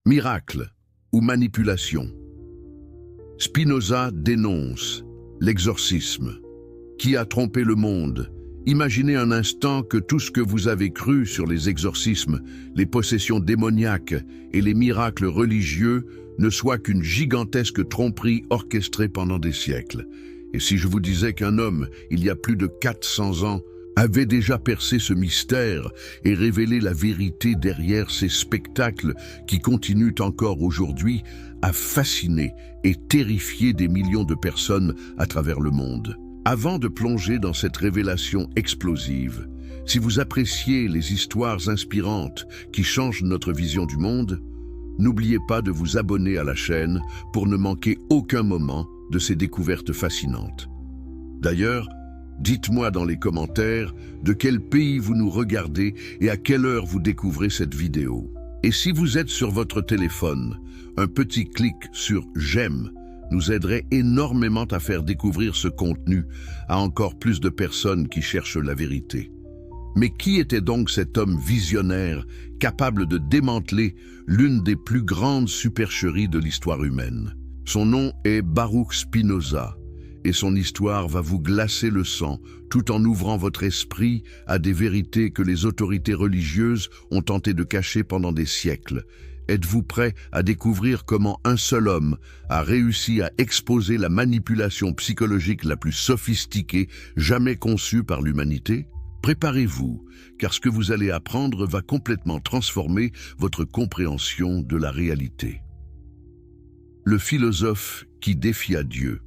Miracle ou manipulation. Spinoza dénonce l'exorcisme. Qui a trompé le monde? Imaginez un instant que tout ce que vous avez cru sur les exorcismes, les possessions démoniaques et les miracles religieux ne soit qu'une gigantesque tromperie orchestrée pendant des siècles. Et si je vous disais qu'un homme, il y a plus de 400 ans, avait déjà percé ce mystère et révélé la vérité derrière ces spectacles qui continuent encore aujourd'hui à fasciner et terrifier des millions de personnes à travers le monde. Avant de plonger dans cette révélation explosive, si vous appréciez les histoires inspirantes qui changent notre vision du monde, n'oubliez pas de vous abonner à la chaîne pour ne manquer aucun moment de ces découvertes fascinantes. D'ailleurs, dites-moi dans les commentaires de quel pays vous nous regardez et à quelle heure vous découvrez cette vidéo. Et si vous êtes sur votre téléphone, un petit clic sur « J'aime » nous aiderait énormément à faire découvrir ce contenu à encore plus de personnes qui cherchent la vérité. Mais qui était donc cet homme visionnaire capable de démanteler l'une des plus grandes supercheries de l'histoire humaine? Son nom est Baruch Spinoza. Et son histoire va vous glacer le sang tout en ouvrant votre esprit à des vérités que les autorités religieuses ont tenté de cacher pendant des siècles. Êtes-vous prêt à découvrir comment un seul homme a réussi à exposer la manipulation psychologique la plus sophistiquée jamais conçue par l'humanité? Préparez-vous, car ce que vous allez apprendre va complètement transformer votre compréhension de la réalité. Le philosophe qui défia Dieu.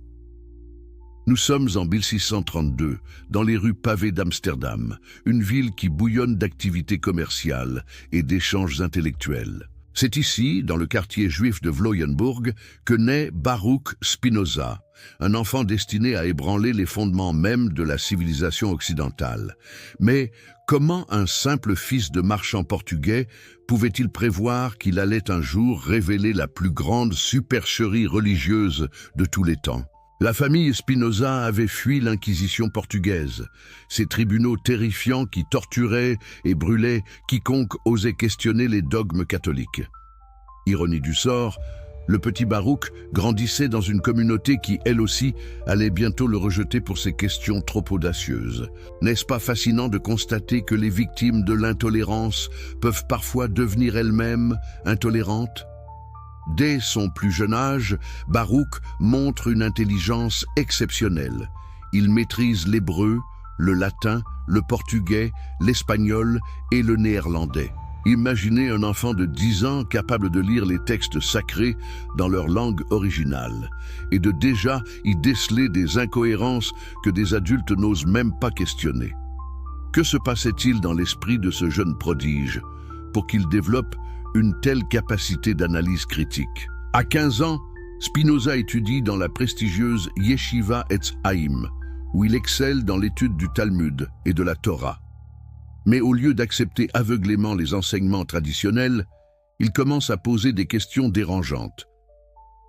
Nous sommes en 1632, dans les rues pavées d'Amsterdam, une ville qui bouillonne d'activités commerciales et d'échanges intellectuels. C'est ici, dans le quartier juif de Vloyenburg, que naît Baruch Spinoza, un enfant destiné à ébranler les fondements mêmes de la civilisation occidentale. Mais comment un simple fils de marchand portugais pouvait-il prévoir qu'il allait un jour révéler la plus grande supercherie religieuse de tous les temps? La famille Spinoza avait fui l'Inquisition portugaise, ces tribunaux terrifiants qui torturaient et brûlaient quiconque osait questionner les dogmes catholiques. Ironie du sort, le petit Baruch grandissait dans une communauté qui, elle aussi, allait bientôt le rejeter pour ses questions trop audacieuses. N'est-ce pas fascinant de constater que les victimes de l'intolérance peuvent parfois devenir elles-mêmes intolérantes? Dès son plus jeune âge, Baruch montre une intelligence exceptionnelle. Il maîtrise l'hébreu, le latin, le portugais, l'espagnol et le néerlandais. Imaginez un enfant de 10 ans capable de lire les textes sacrés dans leur langue originale et de déjà y déceler des incohérences que des adultes n'osent même pas questionner. Que se passait-il dans l'esprit de ce jeune prodige pour qu'il développe une telle capacité d'analyse critique? À 15 ans, Spinoza étudie dans la prestigieuse Yeshiva Etz Haïm, où il excelle dans l'étude du Talmud et de la Torah. Mais au lieu d'accepter aveuglément les enseignements traditionnels, il commence à poser des questions dérangeantes.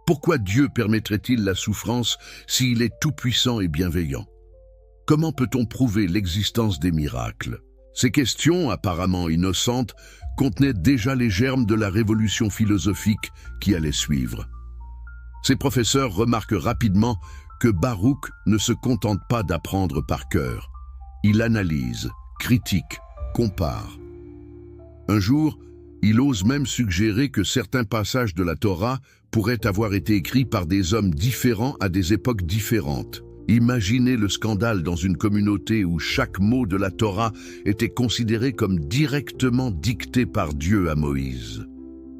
Pourquoi Dieu permettrait-il la souffrance s'il est tout-puissant et bienveillant? Comment peut-on prouver l'existence des miracles? Ces questions, apparemment innocentes, contenaient déjà les germes de la révolution philosophique qui allait suivre. Ses professeurs remarquent rapidement que Baruch ne se contente pas d'apprendre par cœur. Il analyse, critique, compare. Un jour, il ose même suggérer que certains passages de la Torah pourraient avoir été écrits par des hommes différents à des époques différentes. Imaginez le scandale dans une communauté où chaque mot de la Torah était considéré comme directement dicté par Dieu à Moïse.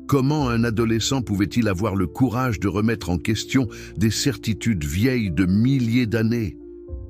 Comment un adolescent pouvait-il avoir le courage de remettre en question des certitudes vieilles de milliers d'années?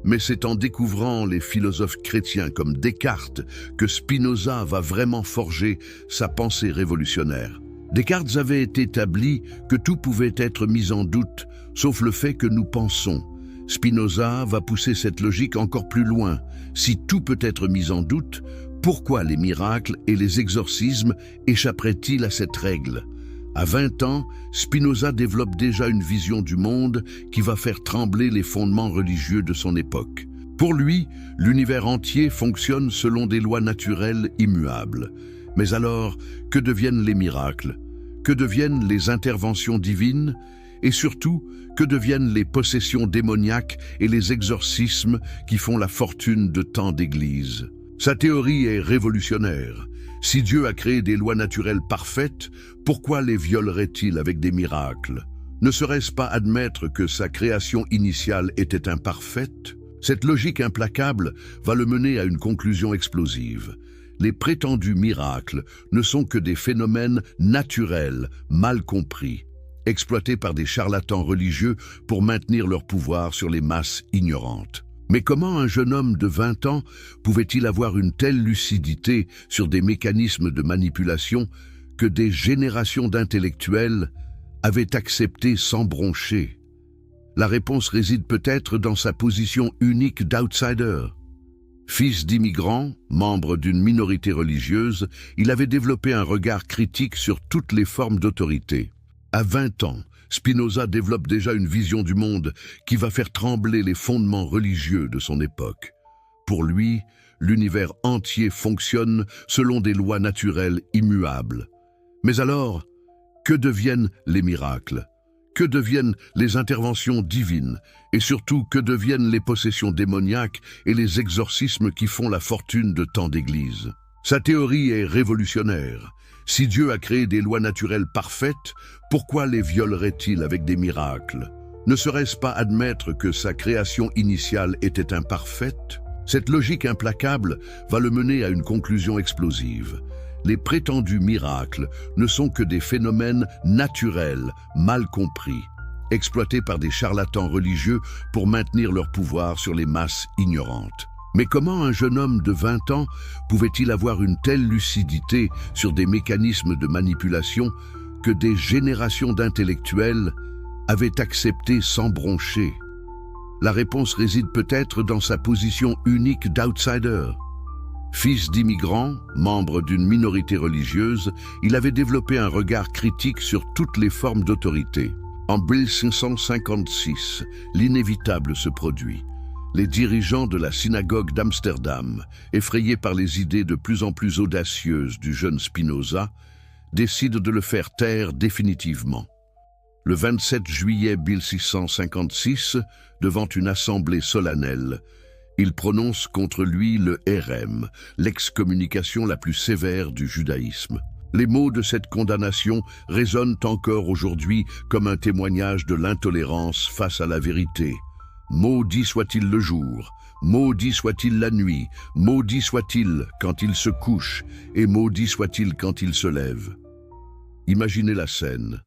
Mais c'est en découvrant les philosophes chrétiens comme Descartes que Spinoza va vraiment forger sa pensée révolutionnaire. Descartes avait établi que tout pouvait être mis en doute, sauf le fait que nous pensons. Spinoza va pousser cette logique encore plus loin. Si tout peut être mis en doute, pourquoi les miracles et les exorcismes échapperaient-ils à cette règle? À 20 ans, Spinoza développe déjà une vision du monde qui va faire trembler les fondements religieux de son époque. Pour lui, l'univers entier fonctionne selon des lois naturelles immuables. Mais alors, que deviennent les miracles? Que Que deviennent les interventions divines? Et surtout, que deviennent les possessions démoniaques et les exorcismes qui font la fortune de tant d'églises? Sa théorie est révolutionnaire. Si Dieu a créé des lois naturelles parfaites, pourquoi les violerait-il avec des miracles? Ne serait-ce pas admettre que sa création initiale était imparfaite? Cette logique implacable va le mener à une conclusion explosive. Les prétendus miracles ne sont que des phénomènes naturels, mal compris, exploités par des charlatans religieux pour maintenir leur pouvoir sur les masses ignorantes. Mais comment un jeune homme de 20 ans pouvait-il avoir une telle lucidité sur des mécanismes de manipulation que des générations d'intellectuels avaient accepté sans broncher? La réponse réside peut-être dans sa position unique d'outsider. Fils d'immigrants, membre d'une minorité religieuse, il avait développé un regard critique sur toutes les formes d'autorité. À 20 ans, Spinoza développe déjà une vision du monde qui va faire trembler les fondements religieux de son époque. Pour lui, l'univers entier fonctionne selon des lois naturelles immuables. Mais alors, que deviennent les miracles? Que deviennent les interventions divines? Et surtout, que deviennent les possessions démoniaques et les exorcismes qui font la fortune de tant d'églises? Sa théorie est révolutionnaire. Si Dieu a créé des lois naturelles parfaites, pourquoi les violerait-il avec des miracles? Ne serait-ce pas admettre que sa création initiale était imparfaite? Cette logique implacable va le mener à une conclusion explosive. Les prétendus miracles ne sont que des phénomènes naturels, mal compris, exploités par des charlatans religieux pour maintenir leur pouvoir sur les masses ignorantes. Mais comment un jeune homme de 20 ans pouvait-il avoir une telle lucidité sur des mécanismes de manipulation que des générations d'intellectuels avaient accepté sans broncher? La réponse réside peut-être dans sa position unique d'outsider. Fils d'immigrants, membre d'une minorité religieuse, il avait développé un regard critique sur toutes les formes d'autorité. En 1556, l'inévitable se produit. Les dirigeants de la synagogue d'Amsterdam, effrayés par les idées de plus en plus audacieuses du jeune Spinoza, décident de le faire taire définitivement. Le 27 juillet 1656, devant une assemblée solennelle, il prononce contre lui le hérem, l'excommunication la plus sévère du judaïsme. Les mots de cette condamnation résonnent encore aujourd'hui comme un témoignage de l'intolérance face à la vérité. Maudit soit-il le jour, maudit soit-il la nuit, maudit soit-il quand il se couche, et maudit soit-il quand il se lève. Imaginez la scène.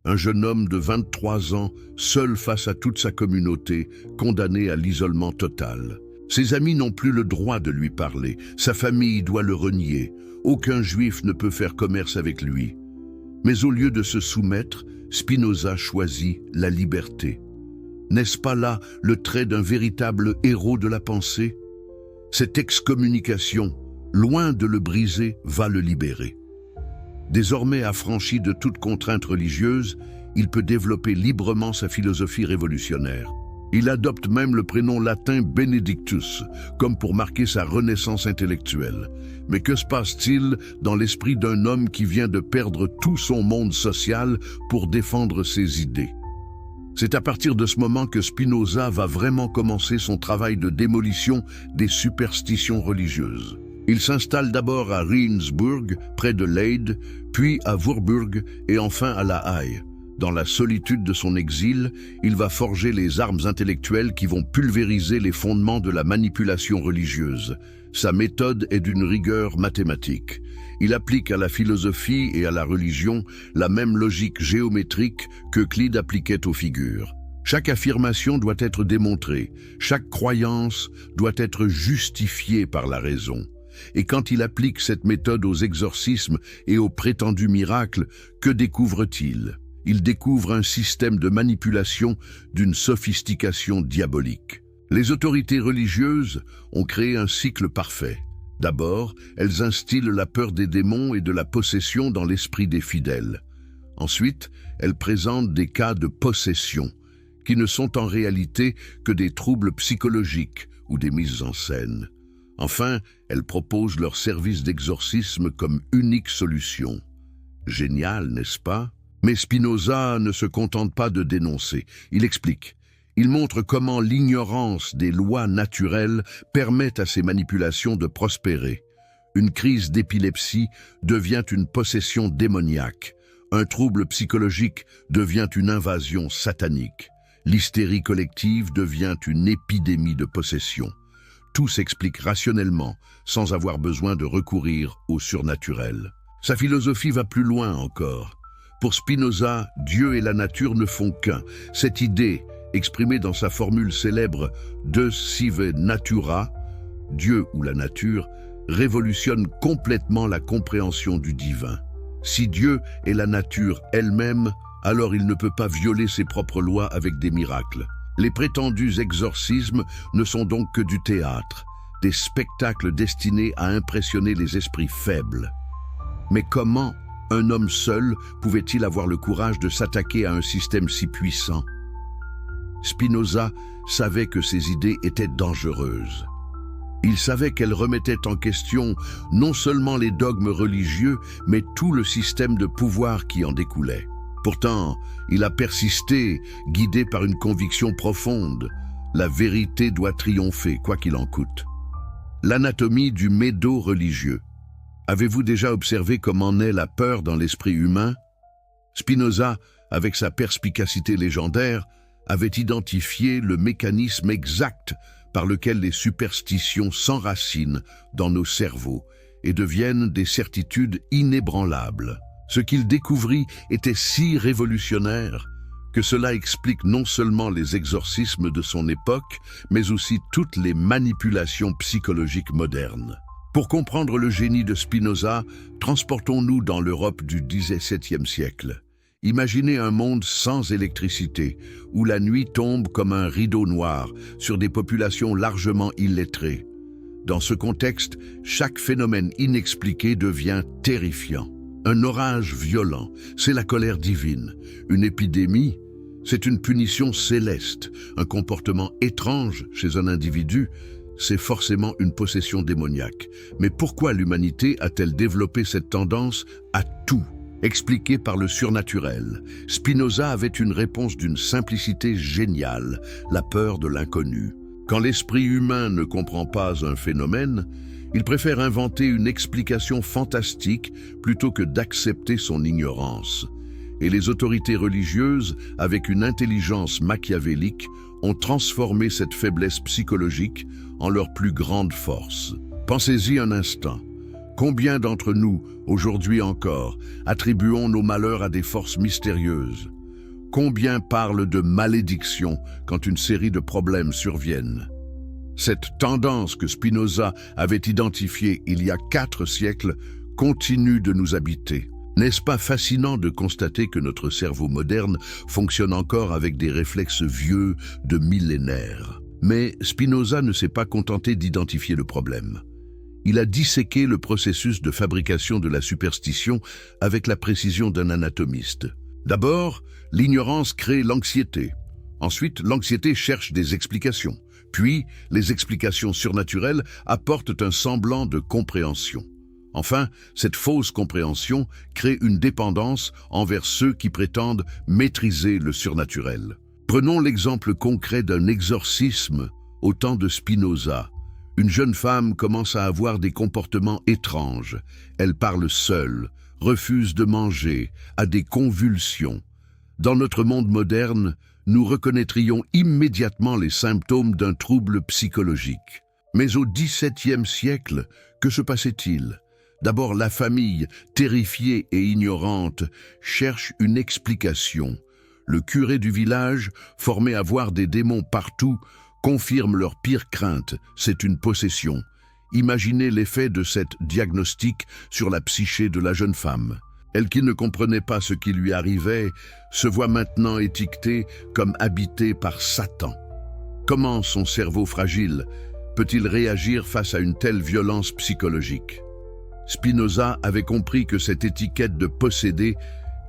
Un jeune homme de 23 ans, seul face à toute sa communauté, condamné à l'isolement total. Ses amis n'ont plus le droit de lui parler, sa famille doit le renier, aucun juif ne peut faire commerce avec lui. Mais au lieu de se soumettre, Spinoza choisit la liberté. N'est-ce pas là le trait d'un véritable héros de la pensée? Cette excommunication, loin de le briser, va le libérer. Désormais affranchi de toute contrainte religieuse, il peut développer librement sa philosophie révolutionnaire. Il adopte même le prénom latin Benedictus, comme pour marquer sa renaissance intellectuelle. Mais que se passe-t-il dans l'esprit d'un homme qui vient de perdre tout son monde social pour défendre ses idées? C'est à partir de ce moment que Spinoza va vraiment commencer son travail de démolition des superstitions religieuses. Il s'installe d'abord à Rijnsburg, près de Leyde, puis à Voorburg et enfin à La Haye. Dans la solitude de son exil, il va forger les armes intellectuelles qui vont pulvériser les fondements de la manipulation religieuse. Sa méthode est d'une rigueur mathématique. Il applique à la philosophie et à la religion la même logique géométrique qu'Euclide appliquait aux figures. Chaque affirmation doit être démontrée, chaque croyance doit être justifiée par la raison. Et quand il applique cette méthode aux exorcismes et aux prétendus miracles, que découvre-t-il? Il découvre un système de manipulation d'une sophistication diabolique. Les autorités religieuses ont créé un cycle parfait. D'abord, elles instillent la peur des démons et de la possession dans l'esprit des fidèles. Ensuite, elles présentent des cas de possession, qui ne sont en réalité que des troubles psychologiques ou des mises en scène. Enfin, elles proposent leur service d'exorcisme comme unique solution. Génial, n'est-ce pas? Mais Spinoza ne se contente pas de dénoncer. Il explique. Il montre comment l'ignorance des lois naturelles permet à ces manipulations de prospérer. Une crise d'épilepsie devient une possession démoniaque. Un trouble psychologique devient une invasion satanique. L'hystérie collective devient une épidémie de possession. Tout s'explique rationnellement, sans avoir besoin de recourir au surnaturel. Sa philosophie va plus loin encore. Pour Spinoza, Dieu et la nature ne font qu'un. Cette idée, exprimée dans sa formule célèbre « Deus sive natura », Dieu ou la nature, révolutionne complètement la compréhension du divin. Si Dieu est la nature elle-même, alors il ne peut pas violer ses propres lois avec des miracles. Les prétendus exorcismes ne sont donc que du théâtre, des spectacles destinés à impressionner les esprits faibles. Mais comment un homme seul pouvait-il avoir le courage de s'attaquer à un système si puissant? Spinoza savait que ces idées étaient dangereuses. Il savait qu'elles remettaient en question non seulement les dogmes religieux, mais tout le système de pouvoir qui en découlait. Pourtant, il a persisté, guidé par une conviction profonde. La vérité doit triompher, quoi qu'il en coûte. L'anatomie du médo religieux. Avez-vous déjà observé comment naît la peur dans l'esprit humain? Spinoza, avec sa perspicacité légendaire, avait identifié le mécanisme exact par lequel les superstitions s'enracinent dans nos cerveaux et deviennent des certitudes inébranlables. Ce qu'il découvrit était si révolutionnaire que cela explique non seulement les exorcismes de son époque, mais aussi toutes les manipulations psychologiques modernes. Pour comprendre le génie de Spinoza, transportons-nous dans l'Europe du XVIIe siècle. Imaginez un monde sans électricité, où la nuit tombe comme un rideau noir sur des populations largement illettrées. Dans ce contexte, chaque phénomène inexpliqué devient terrifiant. Un orage violent, c'est la colère divine. Une épidémie, c'est une punition céleste. Un comportement étrange chez un individu, c'est forcément une possession démoniaque. Mais pourquoi l'humanité a-t-elle développé cette tendance à tout expliqué par le surnaturel? Spinoza avait une réponse d'une simplicité géniale, la peur de l'inconnu. Quand l'esprit humain ne comprend pas un phénomène, il préfère inventer une explication fantastique plutôt que d'accepter son ignorance. Et les autorités religieuses, avec une intelligence machiavélique, ont transformé cette faiblesse psychologique en leur plus grande force. Pensez-y un instant. Combien d'entre nous, aujourd'hui encore, attribuons nos malheurs à des forces mystérieuses? Combien parlent de malédiction quand une série de problèmes surviennent? Cette tendance que Spinoza avait identifiée il y a 4 siècles continue de nous habiter. N'est-ce pas fascinant de constater que notre cerveau moderne fonctionne encore avec des réflexes vieux de millénaires? Mais Spinoza ne s'est pas contenté d'identifier le problème. Il a disséqué le processus de fabrication de la superstition avec la précision d'un anatomiste. D'abord, l'ignorance crée l'anxiété. Ensuite, l'anxiété cherche des explications. Puis, les explications surnaturelles apportent un semblant de compréhension. Enfin, cette fausse compréhension crée une dépendance envers ceux qui prétendent maîtriser le surnaturel. Prenons l'exemple concret d'un exorcisme au temps de Spinoza. Une jeune femme commence à avoir des comportements étranges. Elle parle seule, refuse de manger, a des convulsions. Dans notre monde moderne, nous reconnaîtrions immédiatement les symptômes d'un trouble psychologique. Mais au XVIIe siècle, que se passait-il? D'abord, la famille, terrifiée et ignorante, cherche une explication. Le curé du village, formé à voir des démons partout, confirme leur pire crainte, c'est une possession. Imaginez l'effet de cet diagnostic sur la psyché de la jeune femme. Elle qui ne comprenait pas ce qui lui arrivait, se voit maintenant étiquetée comme habitée par Satan. Comment son cerveau fragile peut-il réagir face à une telle violence psychologique? Spinoza avait compris que cette étiquette de possédé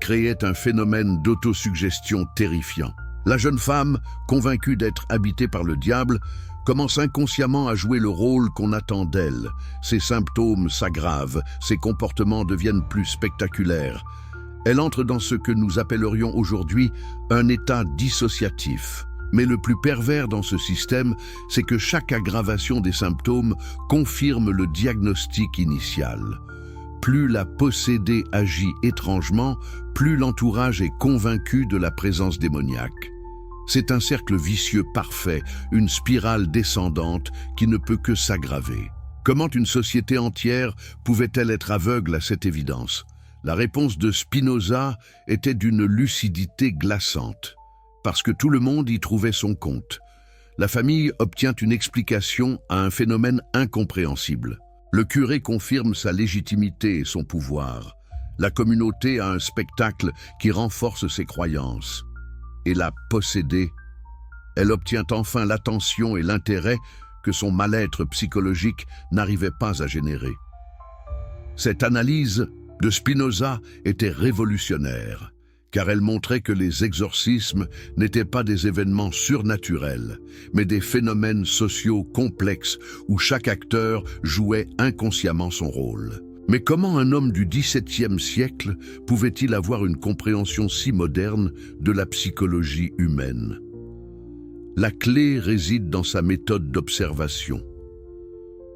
créait un phénomène d'autosuggestion terrifiant. La jeune femme, convaincue d'être habitée par le diable, commence inconsciemment à jouer le rôle qu'on attend d'elle. Ses symptômes s'aggravent, ses comportements deviennent plus spectaculaires. Elle entre dans ce que nous appellerions aujourd'hui un état dissociatif. Mais le plus pervers dans ce système, c'est que chaque aggravation des symptômes confirme le diagnostic initial. Plus la possédée agit étrangement, plus l'entourage est convaincu de la présence démoniaque. C'est un cercle vicieux parfait, une spirale descendante qui ne peut que s'aggraver. Comment une société entière pouvait-elle être aveugle à cette évidence? La réponse de Spinoza était d'une lucidité glaçante, parce que tout le monde y trouvait son compte. La famille obtient une explication à un phénomène incompréhensible. Le curé confirme sa légitimité et son pouvoir. La communauté a un spectacle qui renforce ses croyances. Et la possédée, elle obtient enfin l'attention et l'intérêt que son mal-être psychologique n'arrivait pas à générer. Cette analyse de Spinoza était révolutionnaire, car elle montrait que les exorcismes n'étaient pas des événements surnaturels, mais des phénomènes sociaux complexes où chaque acteur jouait inconsciemment son rôle. Mais comment un homme du XVIIe siècle pouvait-il avoir une compréhension si moderne de la psychologie humaine? La clé réside dans sa méthode d'observation.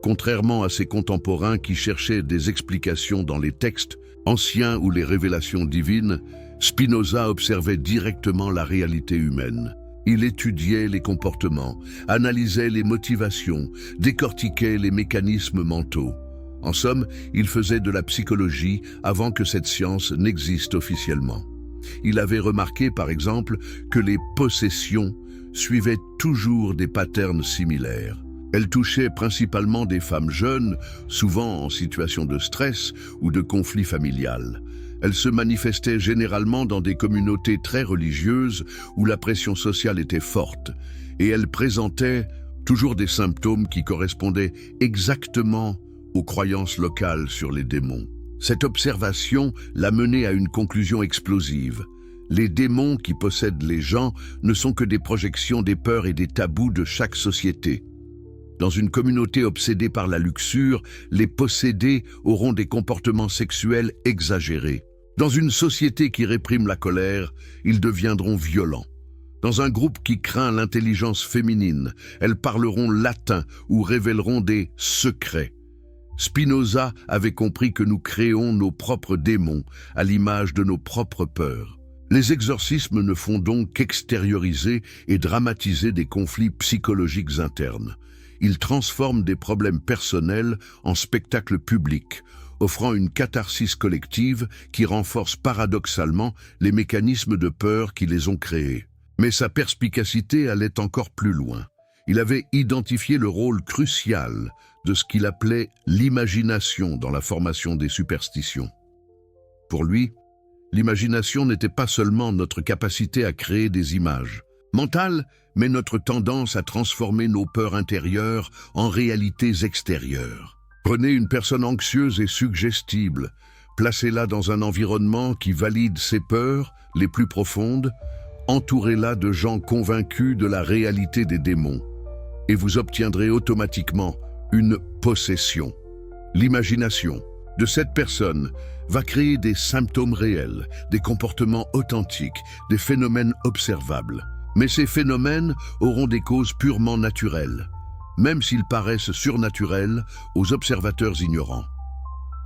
Contrairement à ses contemporains qui cherchaient des explications dans les textes anciens ou les révélations divines, Spinoza observait directement la réalité humaine. Il étudiait les comportements, analysait les motivations, décortiquait les mécanismes mentaux. En somme, il faisait de la psychologie avant que cette science n'existe officiellement. Il avait remarqué, par exemple, que les possessions suivaient toujours des patterns similaires. Elles touchaient principalement des femmes jeunes, souvent en situation de stress ou de conflit familial. Elles se manifestaient généralement dans des communautés très religieuses où la pression sociale était forte, et elles présentaient toujours des symptômes qui correspondaient exactement aux croyances locales sur les démons. Cette observation l'a mené à une conclusion explosive. Les démons qui possèdent les gens ne sont que des projections des peurs et des tabous de chaque société. Dans une communauté obsédée par la luxure, les possédés auront des comportements sexuels exagérés. Dans une société qui réprime la colère, ils deviendront violents. Dans un groupe qui craint l'intelligence féminine, elles parleront latin ou révéleront des secrets. Spinoza avait compris que nous créons nos propres démons à l'image de nos propres peurs. Les exorcismes ne font donc qu'extérioriser et dramatiser des conflits psychologiques internes. Ils transforment des problèmes personnels en spectacles publics, offrant une catharsis collective qui renforce paradoxalement les mécanismes de peur qui les ont créés. Mais sa perspicacité allait encore plus loin. Il avait identifié le rôle crucial de ce qu'il appelait l'imagination dans la formation des superstitions. Pour lui, l'imagination n'était pas seulement notre capacité à créer des images mentales, mais notre tendance à transformer nos peurs intérieures en réalités extérieures. Prenez une personne anxieuse et suggestible, placez-la dans un environnement qui valide ses peurs les plus profondes, entourez-la de gens convaincus de la réalité des démons, et vous obtiendrez automatiquement une possession. L'imagination de cette personne va créer des symptômes réels, des comportements authentiques, des phénomènes observables. Mais ces phénomènes auront des causes purement naturelles, même s'ils paraissent surnaturels aux observateurs ignorants.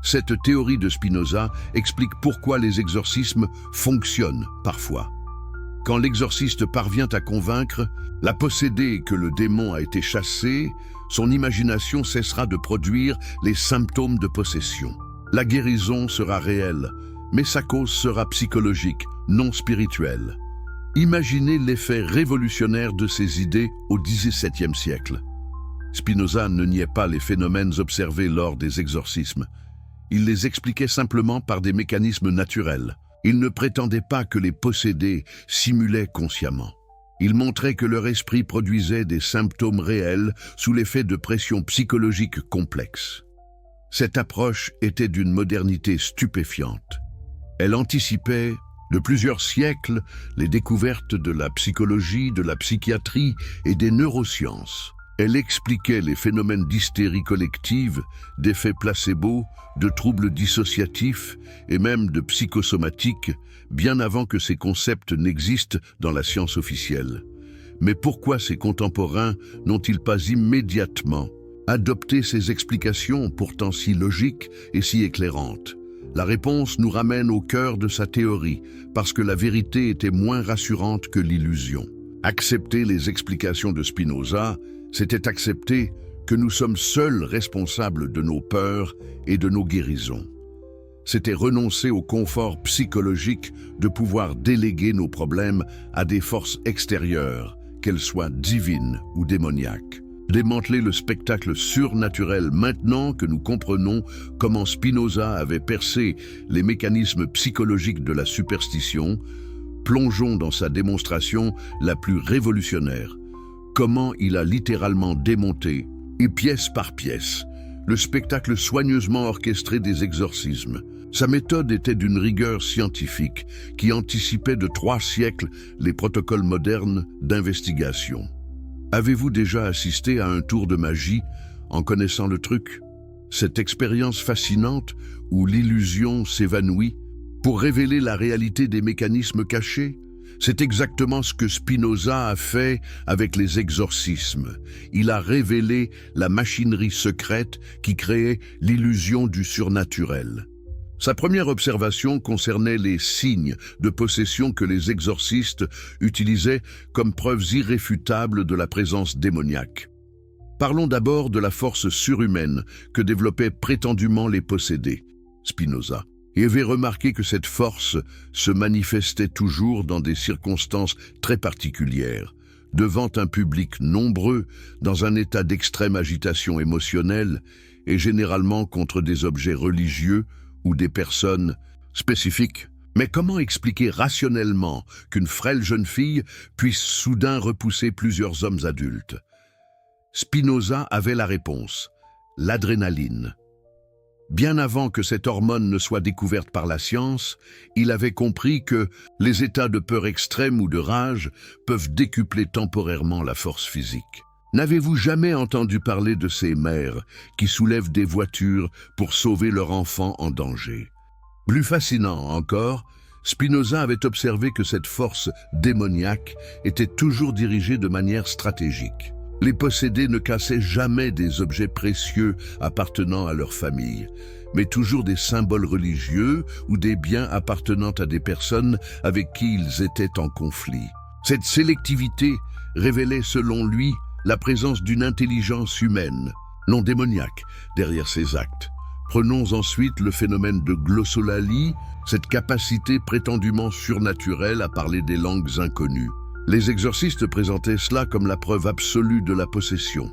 Cette théorie de Spinoza explique pourquoi les exorcismes fonctionnent parfois. Quand l'exorciste parvient à convaincre la possédée que le démon a été chassé, son imagination cessera de produire les symptômes de possession. La guérison sera réelle, mais sa cause sera psychologique, non spirituelle. Imaginez l'effet révolutionnaire de ces idées au XVIIe siècle. Spinoza ne niait pas les phénomènes observés lors des exorcismes. Il les expliquait simplement par des mécanismes naturels. Il ne prétendait pas que les possédés simulaient consciemment. Il montrait que leur esprit produisait des symptômes réels sous l'effet de pressions psychologiques complexes. Cette approche était d'une modernité stupéfiante. Elle anticipait de plusieurs siècles les découvertes de la psychologie, de la psychiatrie et des neurosciences. Elle expliquait les phénomènes d'hystérie collective, d'effets placebo, de troubles dissociatifs et même de psychosomatiques, bien avant que ces concepts n'existent dans la science officielle. Mais pourquoi ces contemporains n'ont-ils pas immédiatement adopté ces explications pourtant si logiques et si éclairantes? La réponse nous ramène au cœur de sa théorie, parce que la vérité était moins rassurante que l'illusion. Accepter les explications de Spinoza, c'était accepter que nous sommes seuls responsables de nos peurs et de nos guérisons. C'était renoncer au confort psychologique de pouvoir déléguer nos problèmes à des forces extérieures, qu'elles soient divines ou démoniaques. Démanteler le spectacle surnaturel maintenant que nous comprenons comment Spinoza avait percé les mécanismes psychologiques de la superstition, plongeons dans sa démonstration la plus révolutionnaire. Comment il a littéralement démonté, et pièce par pièce, le spectacle soigneusement orchestré des exorcismes. Sa méthode était d'une rigueur scientifique qui anticipait de 3 siècles les protocoles modernes d'investigation. Avez-vous déjà assisté à un tour de magie en connaissant le truc? Cette expérience fascinante où l'illusion s'évanouit pour révéler la réalité des mécanismes cachés? C'est exactement ce que Spinoza a fait avec les exorcismes. Il a révélé la machinerie secrète qui créait l'illusion du surnaturel. Sa première observation concernait les signes de possession que les exorcistes utilisaient comme preuves irréfutables de la présence démoniaque. Parlons d'abord de la force surhumaine que développaient prétendument les possédés. Spinoza avait remarqué que cette force se manifestait toujours dans des circonstances très particulières, devant un public nombreux, dans un état d'extrême agitation émotionnelle et généralement contre des objets religieux ou des personnes spécifiques. Mais comment expliquer rationnellement qu'une frêle jeune fille puisse soudain repousser plusieurs hommes adultes? Spinoza avait la réponse: l'adrénaline. Bien avant que cette hormone ne soit découverte par la science, il avait compris que les états de peur extrême ou de rage peuvent décupler temporairement la force physique. N'avez-vous jamais entendu parler de ces mères qui soulèvent des voitures pour sauver leur enfant en danger? Plus fascinant encore, Spinoza avait observé que cette force démoniaque était toujours dirigée de manière stratégique. Les possédés ne cassaient jamais des objets précieux appartenant à leur famille, mais toujours des symboles religieux ou des biens appartenant à des personnes avec qui ils étaient en conflit. Cette sélectivité révélait, selon lui, la présence d'une intelligence humaine, non démoniaque, derrière ces actes. Prenons ensuite le phénomène de glossolalie, cette capacité prétendument surnaturelle à parler des langues inconnues. Les exorcistes présentaient cela comme la preuve absolue de la possession.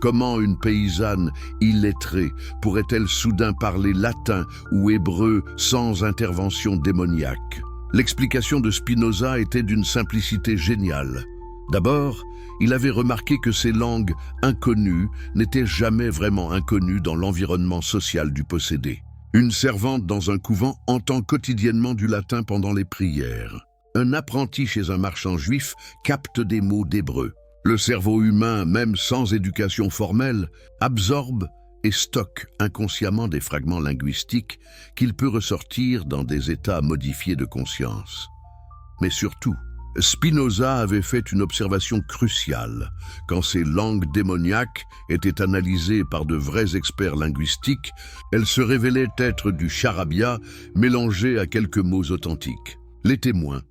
Comment une paysanne illettrée pourrait-elle soudain parler latin ou hébreu sans intervention démoniaque? L'explication de Spinoza était d'une simplicité géniale. D'abord, il avait remarqué que ces langues inconnues n'étaient jamais vraiment inconnues dans l'environnement social du possédé. Une servante dans un couvent entend quotidiennement du latin pendant les prières. Un apprenti chez un marchand juif capte des mots d'hébreu. Le cerveau humain, même sans éducation formelle, absorbe et stocke inconsciemment des fragments linguistiques qu'il peut ressortir dans des états modifiés de conscience. Mais surtout, Spinoza avait fait une observation cruciale. Quand ces langues démoniaques étaient analysées par de vrais experts linguistiques, elles se révélaient être du charabia mélangé à quelques mots authentiques. Les témoins,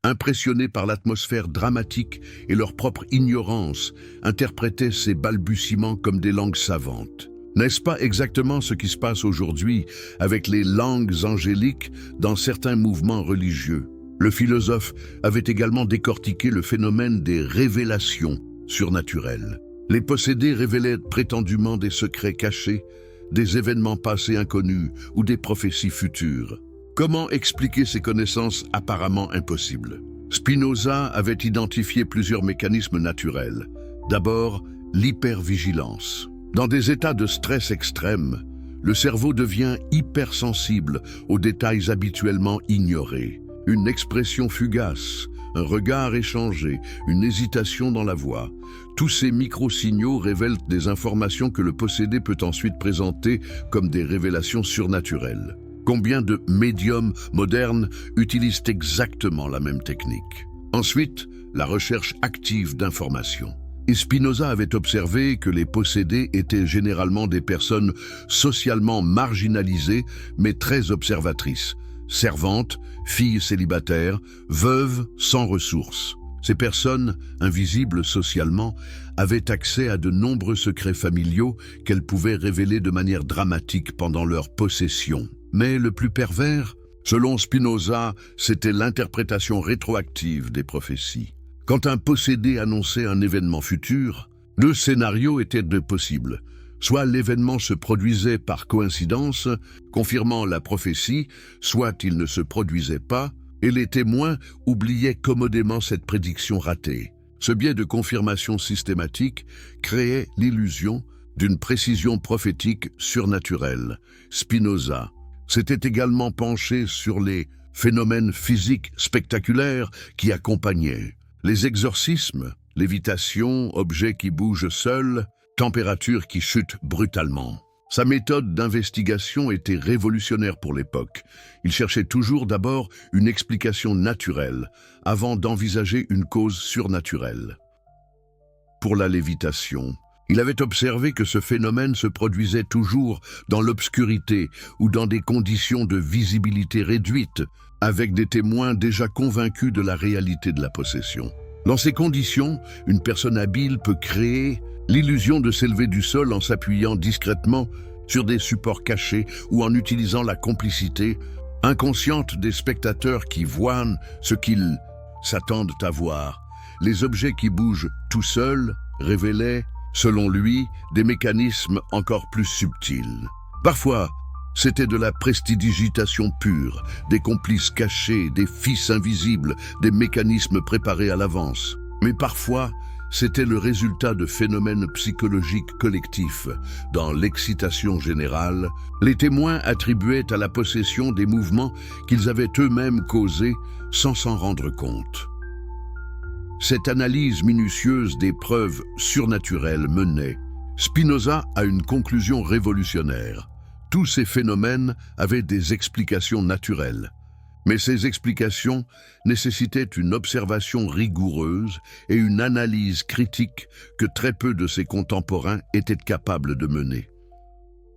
impressionnés par l'atmosphère dramatique et leur propre ignorance, interprétaient ces balbutiements comme des langues savantes. N'est-ce pas exactement ce qui se passe aujourd'hui avec les langues angéliques dans certains mouvements religieux? Le philosophe avait également décortiqué le phénomène des révélations surnaturelles. Les possédés révélaient prétendument des secrets cachés, des événements passés inconnus ou des prophéties futures. Comment expliquer ces connaissances apparemment impossibles? Spinoza avait identifié plusieurs mécanismes naturels. D'abord, l'hypervigilance. Dans des états de stress extrême, le cerveau devient hypersensible aux détails habituellement ignorés. Une expression fugace, un regard échangé, une hésitation dans la voix. Tous ces micro-signaux révèlent des informations que le possédé peut ensuite présenter comme des révélations surnaturelles. Combien de médiums modernes utilisent exactement la même technique? Ensuite, la recherche active d'informations. Et Spinoza avait observé que les possédés étaient généralement des personnes socialement marginalisées, mais très observatrices. Servantes, filles célibataires, veuves sans ressources. Ces personnes, invisibles socialement, avaient accès à de nombreux secrets familiaux qu'elles pouvaient révéler de manière dramatique pendant leur possession. Mais le plus pervers, selon Spinoza, c'était l'interprétation rétroactive des prophéties. Quand un possédé annonçait un événement futur, deux scénarios étaient possibles. Soit l'événement se produisait par coïncidence, confirmant la prophétie, soit il ne se produisait pas, et les témoins oubliaient commodément cette prédiction ratée. Ce biais de confirmation systématique créait l'illusion d'une précision prophétique surnaturelle. Spinoza s'était également penché sur les phénomènes physiques spectaculaires qui accompagnaient. Les exorcismes, lévitation, objets qui bougent seuls, température qui chute brutalement. Sa méthode d'investigation était révolutionnaire pour l'époque. Il cherchait toujours d'abord une explication naturelle, avant d'envisager une cause surnaturelle. Pour la lévitation, il avait observé que ce phénomène se produisait toujours dans l'obscurité ou dans des conditions de visibilité réduite, avec des témoins déjà convaincus de la réalité de la possession. Dans ces conditions, une personne habile peut créer l'illusion de s'élever du sol en s'appuyant discrètement sur des supports cachés ou en utilisant la complicité inconsciente des spectateurs qui voient ce qu'ils s'attendent à voir. Les objets qui bougent tout seuls révélaient, selon lui, des mécanismes encore plus subtils. Parfois, c'était de la prestidigitation pure, des complices cachés, des fils invisibles, des mécanismes préparés à l'avance. Mais parfois, c'était le résultat de phénomènes psychologiques collectifs. Dans l'excitation générale, les témoins attribuaient à la possession des mouvements qu'ils avaient eux-mêmes causés sans s'en rendre compte. Cette analyse minutieuse des preuves surnaturelles menait Spinoza à une conclusion révolutionnaire. Tous ces phénomènes avaient des explications naturelles. Mais ces explications nécessitaient une observation rigoureuse et une analyse critique que très peu de ses contemporains étaient capables de mener.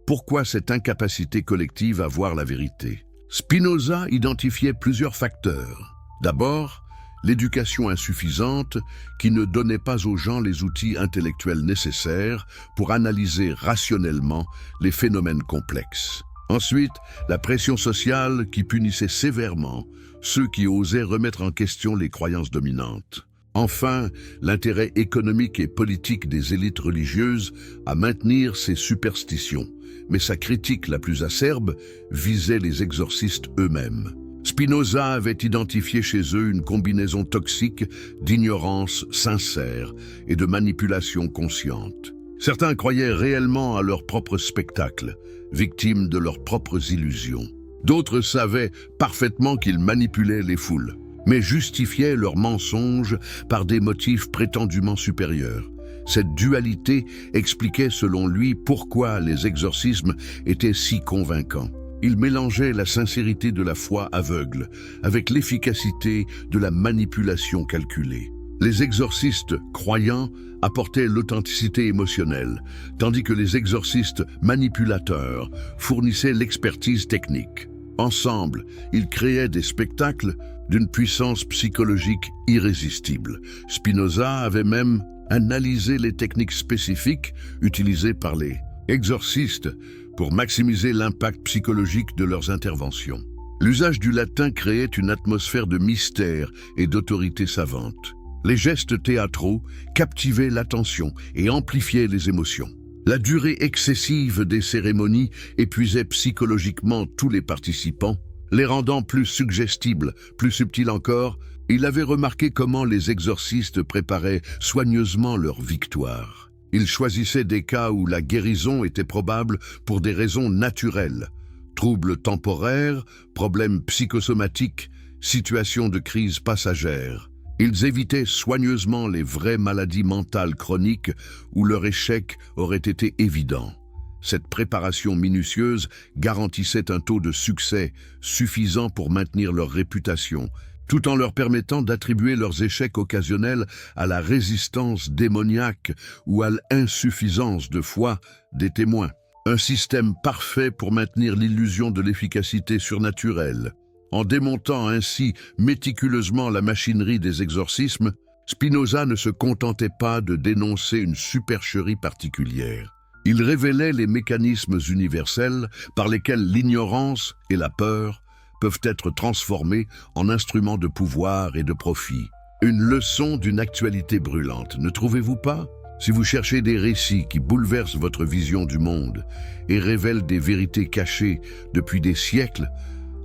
Pourquoi cette incapacité collective à voir la vérité? Spinoza identifiait plusieurs facteurs. D'abord, l'éducation insuffisante qui ne donnait pas aux gens les outils intellectuels nécessaires pour analyser rationnellement les phénomènes complexes. Ensuite, la pression sociale qui punissait sévèrement ceux qui osaient remettre en question les croyances dominantes. Enfin, l'intérêt économique et politique des élites religieuses à maintenir ces superstitions. Mais sa critique la plus acerbe visait les exorcistes eux-mêmes. Spinoza avait identifié chez eux une combinaison toxique d'ignorance sincère et de manipulation consciente. Certains croyaient réellement à leur propre spectacle, victimes de leurs propres illusions. D'autres savaient parfaitement qu'ils manipulaient les foules, mais justifiaient leurs mensonges par des motifs prétendument supérieurs. Cette dualité expliquait selon lui pourquoi les exorcismes étaient si convaincants. Il mélangeait la sincérité de la foi aveugle avec l'efficacité de la manipulation calculée. Les exorcistes croyants apportaient l'authenticité émotionnelle, tandis que les exorcistes manipulateurs fournissaient l'expertise technique. Ensemble, ils créaient des spectacles d'une puissance psychologique irrésistible. Spinoza avait même analysé les techniques spécifiques utilisées par les exorcistes pour maximiser l'impact psychologique de leurs interventions. L'usage du latin créait une atmosphère de mystère et d'autorité savante. Les gestes théâtraux captivaient l'attention et amplifiaient les émotions. La durée excessive des cérémonies épuisait psychologiquement tous les participants, les rendant plus suggestibles, plus subtils encore. Il avait remarqué comment les exorcistes préparaient soigneusement leur victoire. Ils choisissaient des cas où la guérison était probable pour des raisons naturelles. Troubles temporaires, problèmes psychosomatiques, situations de crise passagère. Ils évitaient soigneusement les vraies maladies mentales chroniques où leur échec aurait été évident. Cette préparation minutieuse garantissait un taux de succès suffisant pour maintenir leur réputation, tout en leur permettant d'attribuer leurs échecs occasionnels à la résistance démoniaque ou à l'insuffisance de foi des témoins. Un système parfait pour maintenir l'illusion de l'efficacité surnaturelle. En démontant ainsi méticuleusement la machinerie des exorcismes, Spinoza ne se contentait pas de dénoncer une supercherie particulière. Il révélait les mécanismes universels par lesquels l'ignorance et la peur peuvent être transformés en instruments de pouvoir et de profit. Une leçon d'une actualité brûlante, ne trouvez-vous pas? Si vous cherchez des récits qui bouleversent votre vision du monde et révèlent des vérités cachées depuis des siècles,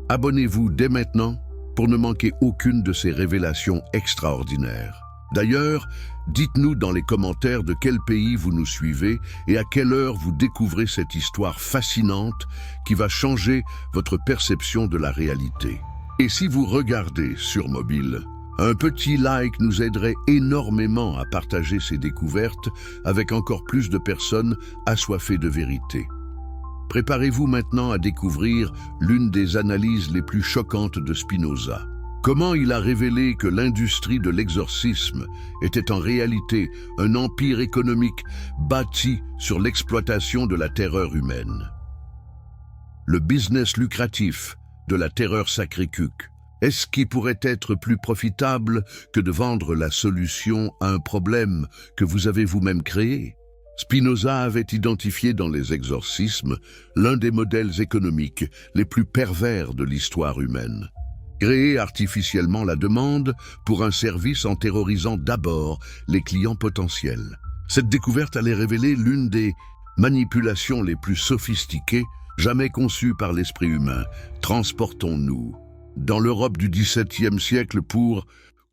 abonnez-vous dès maintenant pour ne manquer aucune de ces révélations extraordinaires. D'ailleurs, dites-nous dans les commentaires de quel pays vous nous suivez et à quelle heure vous découvrez cette histoire fascinante qui va changer votre perception de la réalité. Et si vous regardez sur mobile, un petit like nous aiderait énormément à partager ces découvertes avec encore plus de personnes assoiffées de vérité. Préparez-vous maintenant à découvrir l'une des analyses les plus choquantes de Spinoza. Comment il a révélé que l'industrie de l'exorcisme était en réalité un empire économique bâti sur l'exploitation de la terreur humaine. Le business lucratif de la terreur sacrée-cuque. Est-ce qui pourrait être plus profitable que de vendre la solution à un problème que vous avez vous-même créé? Spinoza avait identifié dans les exorcismes l'un des modèles économiques les plus pervers de l'histoire humaine. Créer artificiellement la demande pour un service en terrorisant d'abord les clients potentiels. Cette découverte allait révéler l'une des manipulations les plus sophistiquées jamais conçues par l'esprit humain. Transportons-nous dans l'Europe du XVIIe siècle pour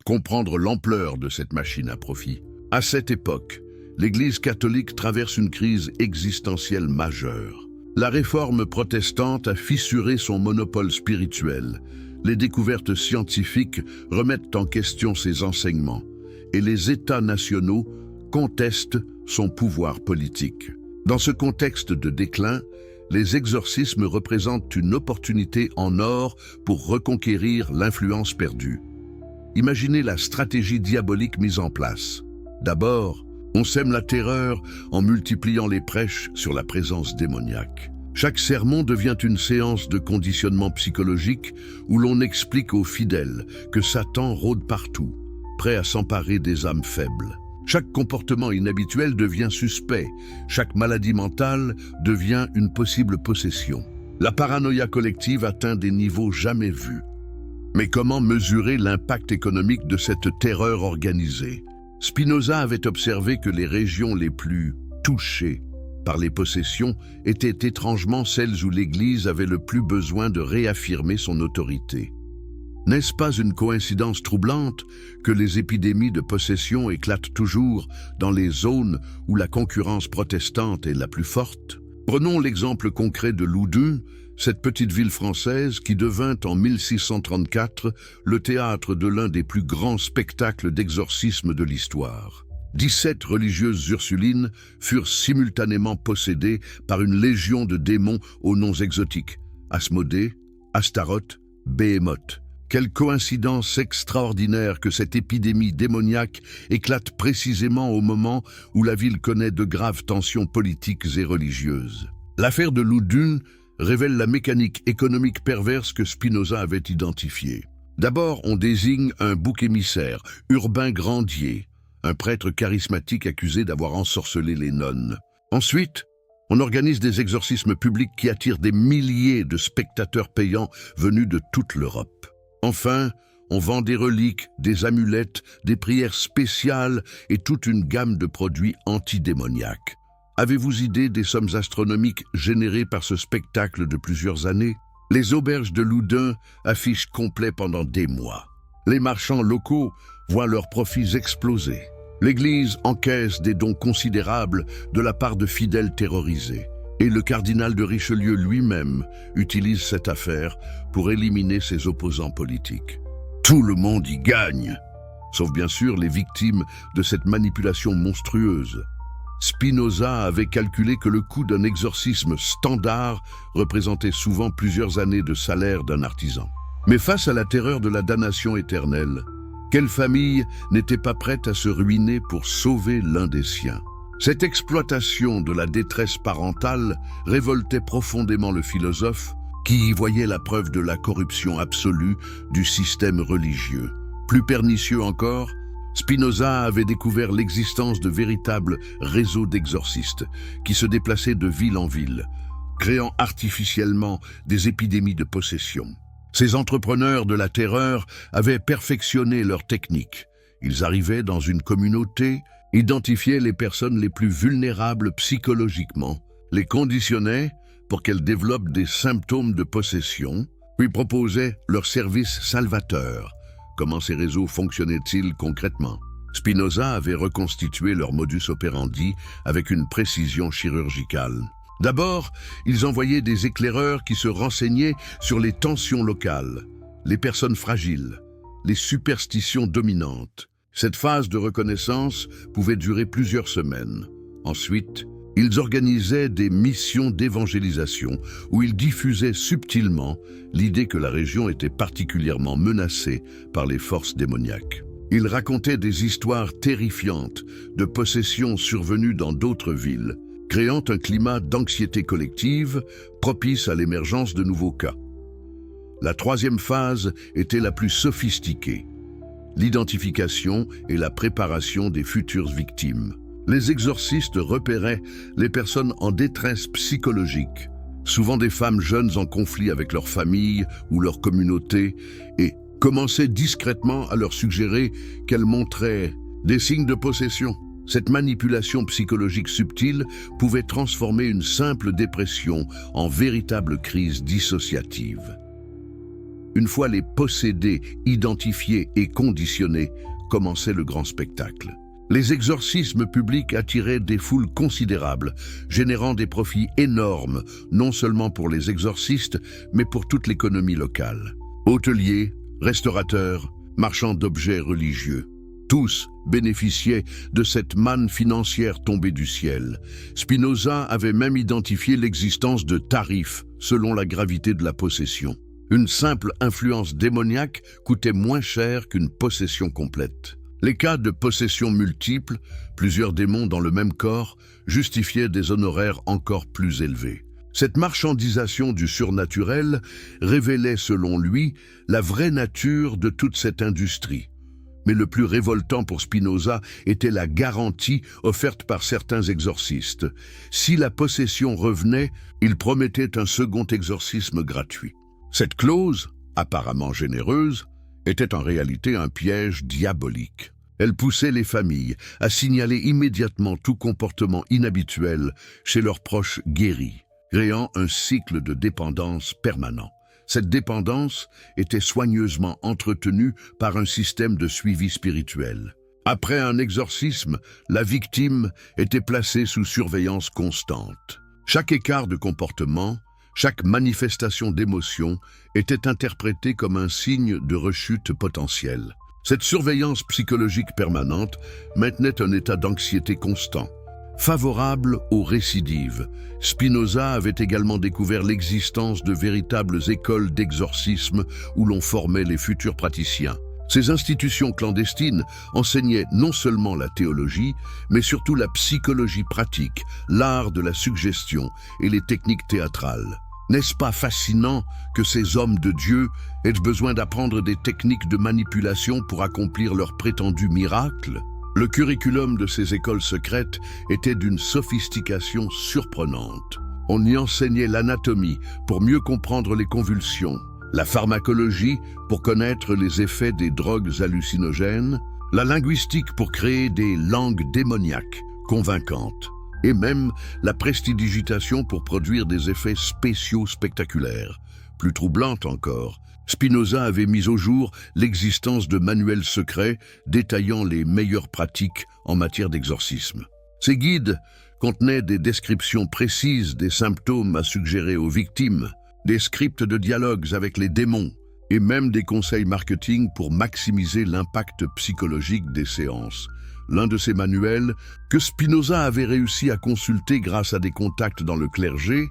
comprendre l'ampleur de cette machine à profit. À cette époque, l'Église catholique traverse une crise existentielle majeure. La réforme protestante a fissuré son monopole spirituel. Les découvertes scientifiques remettent en question ses enseignements et les États nationaux contestent son pouvoir politique. Dans ce contexte de déclin, les exorcismes représentent une opportunité en or pour reconquérir l'influence perdue. Imaginez la stratégie diabolique mise en place. D'abord, on sème la terreur en multipliant les prêches sur la présence démoniaque. Chaque sermon devient une séance de conditionnement psychologique où l'on explique aux fidèles que Satan rôde partout, prêt à s'emparer des âmes faibles. Chaque comportement inhabituel devient suspect, chaque maladie mentale devient une possible possession. La paranoïa collective atteint des niveaux jamais vus. Mais comment mesurer l'impact économique de cette terreur organisée? Spinoza avait observé que les régions les plus touchées par les possessions étaient étrangement celles où l'Église avait le plus besoin de réaffirmer son autorité. N'est-ce pas une coïncidence troublante que les épidémies de possession éclatent toujours dans les zones où la concurrence protestante est la plus forte? Prenons l'exemple concret de Loudun, cette petite ville française qui devint en 1634 le théâtre de l'un des plus grands spectacles d'exorcisme de l'histoire. 17 religieuses ursulines furent simultanément possédées par une légion de démons aux noms exotiques, Asmodée, Astaroth, Béhémoth. Quelle coïncidence extraordinaire que cette épidémie démoniaque éclate précisément au moment où la ville connaît de graves tensions politiques et religieuses. L'affaire de Loudun révèle la mécanique économique perverse que Spinoza avait identifiée. D'abord, on désigne un bouc émissaire, Urbain Grandier, un prêtre charismatique accusé d'avoir ensorcelé les nonnes. Ensuite, on organise des exorcismes publics qui attirent des milliers de spectateurs payants venus de toute l'Europe. Enfin, on vend des reliques, des amulettes, des prières spéciales et toute une gamme de produits antidémoniaques. Avez-vous idée des sommes astronomiques générées par ce spectacle de plusieurs années? Les auberges de Loudun affichent complet pendant des mois. Les marchands locaux voient leurs profits exploser. L'Église encaisse des dons considérables de la part de fidèles terrorisés. Et le cardinal de Richelieu lui-même utilise cette affaire pour éliminer ses opposants politiques. Tout le monde y gagne. sauf bien sûr les victimes de cette manipulation monstrueuse. Spinoza avait calculé que le coût d'un exorcisme standard représentait souvent plusieurs années de salaire d'un artisan. Mais face à la terreur de la damnation éternelle, quelle famille n'était pas prête à se ruiner pour sauver l'un des siens? Cette exploitation de la détresse parentale révoltait profondément le philosophe qui y voyait la preuve de la corruption absolue du système religieux. Plus pernicieux encore, Spinoza avait découvert l'existence de véritables réseaux d'exorcistes qui se déplaçaient de ville en ville, créant artificiellement des épidémies de possession. Ces entrepreneurs de la terreur avaient perfectionné leur technique. Ils arrivaient dans une communauté, identifiaient les personnes les plus vulnérables psychologiquement, les conditionnaient pour qu'elles développent des symptômes de possession, puis proposaient leurs services salvateurs. Comment ces réseaux fonctionnaient-ils concrètement? Spinoza avait reconstitué leur modus operandi avec une précision chirurgicale. D'abord, ils envoyaient des éclaireurs qui se renseignaient sur les tensions locales, les personnes fragiles, les superstitions dominantes. Cette phase de reconnaissance pouvait durer plusieurs semaines. Ensuite, ils organisaient des missions d'évangélisation où ils diffusaient subtilement l'idée que la région était particulièrement menacée par les forces démoniaques. Ils racontaient des histoires terrifiantes de possessions survenues dans d'autres villes, créant un climat d'anxiété collective propice à l'émergence de nouveaux cas. La troisième phase était la plus sophistiquée, l'identification et la préparation des futures victimes. Les exorcistes repéraient les personnes en détresse psychologique, souvent des femmes jeunes en conflit avec leur famille ou leur communauté, et commençaient discrètement à leur suggérer qu'elles montraient des signes de possession. Cette manipulation psychologique subtile pouvait transformer une simple dépression en véritable crise dissociative. Une fois les possédés identifiés et conditionnés, commençait le grand spectacle. Les exorcismes publics attiraient des foules considérables, générant des profits énormes, non seulement pour les exorcistes, mais pour toute l'économie locale. Hôteliers, restaurateurs, marchands d'objets religieux, tous bénéficiaient de cette manne financière tombée du ciel. Spinoza avait même identifié l'existence de tarifs selon la gravité de la possession. Une simple influence démoniaque coûtait moins cher qu'une possession complète. Les cas de possession multiples, plusieurs démons dans le même corps, justifiaient des honoraires encore plus élevés. Cette marchandisation du surnaturel révélait, selon lui, la vraie nature de toute cette industrie. Mais le plus révoltant pour Spinoza était la garantie offerte par certains exorcistes. Si la possession revenait, il promettait un second exorcisme gratuit. Cette clause, apparemment généreuse, était en réalité un piège diabolique. Elle poussait les familles à signaler immédiatement tout comportement inhabituel chez leurs proches guéris, créant un cycle de dépendance permanent. Cette dépendance était soigneusement entretenue par un système de suivi spirituel. Après un exorcisme, la victime était placée sous surveillance constante. Chaque écart de comportement, chaque manifestation d'émotion était interprétée comme un signe de rechute potentielle. Cette surveillance psychologique permanente maintenait un état d'anxiété constant. Favorable aux récidives, Spinoza avait également découvert l'existence de véritables écoles d'exorcisme où l'on formait les futurs praticiens. Ces institutions clandestines enseignaient non seulement la théologie, mais surtout la psychologie pratique, l'art de la suggestion et les techniques théâtrales. N'est-ce pas fascinant que ces hommes de Dieu aient besoin d'apprendre des techniques de manipulation pour accomplir leurs prétendus miracles? Le curriculum de ces écoles secrètes était d'une sophistication surprenante. On y enseignait l'anatomie pour mieux comprendre les convulsions, la pharmacologie pour connaître les effets des drogues hallucinogènes, la linguistique pour créer des langues démoniaques, convaincantes, et même la prestidigitation pour produire des effets spéciaux spectaculaires. Plus troublante encore, Spinoza avait mis au jour l'existence de manuels secrets détaillant les meilleures pratiques en matière d'exorcisme. Ces guides contenaient des descriptions précises des symptômes à suggérer aux victimes, des scripts de dialogues avec les démons, et même des conseils marketing pour maximiser l'impact psychologique des séances. L'un de ces manuels, que Spinoza avait réussi à consulter grâce à des contacts dans le clergé,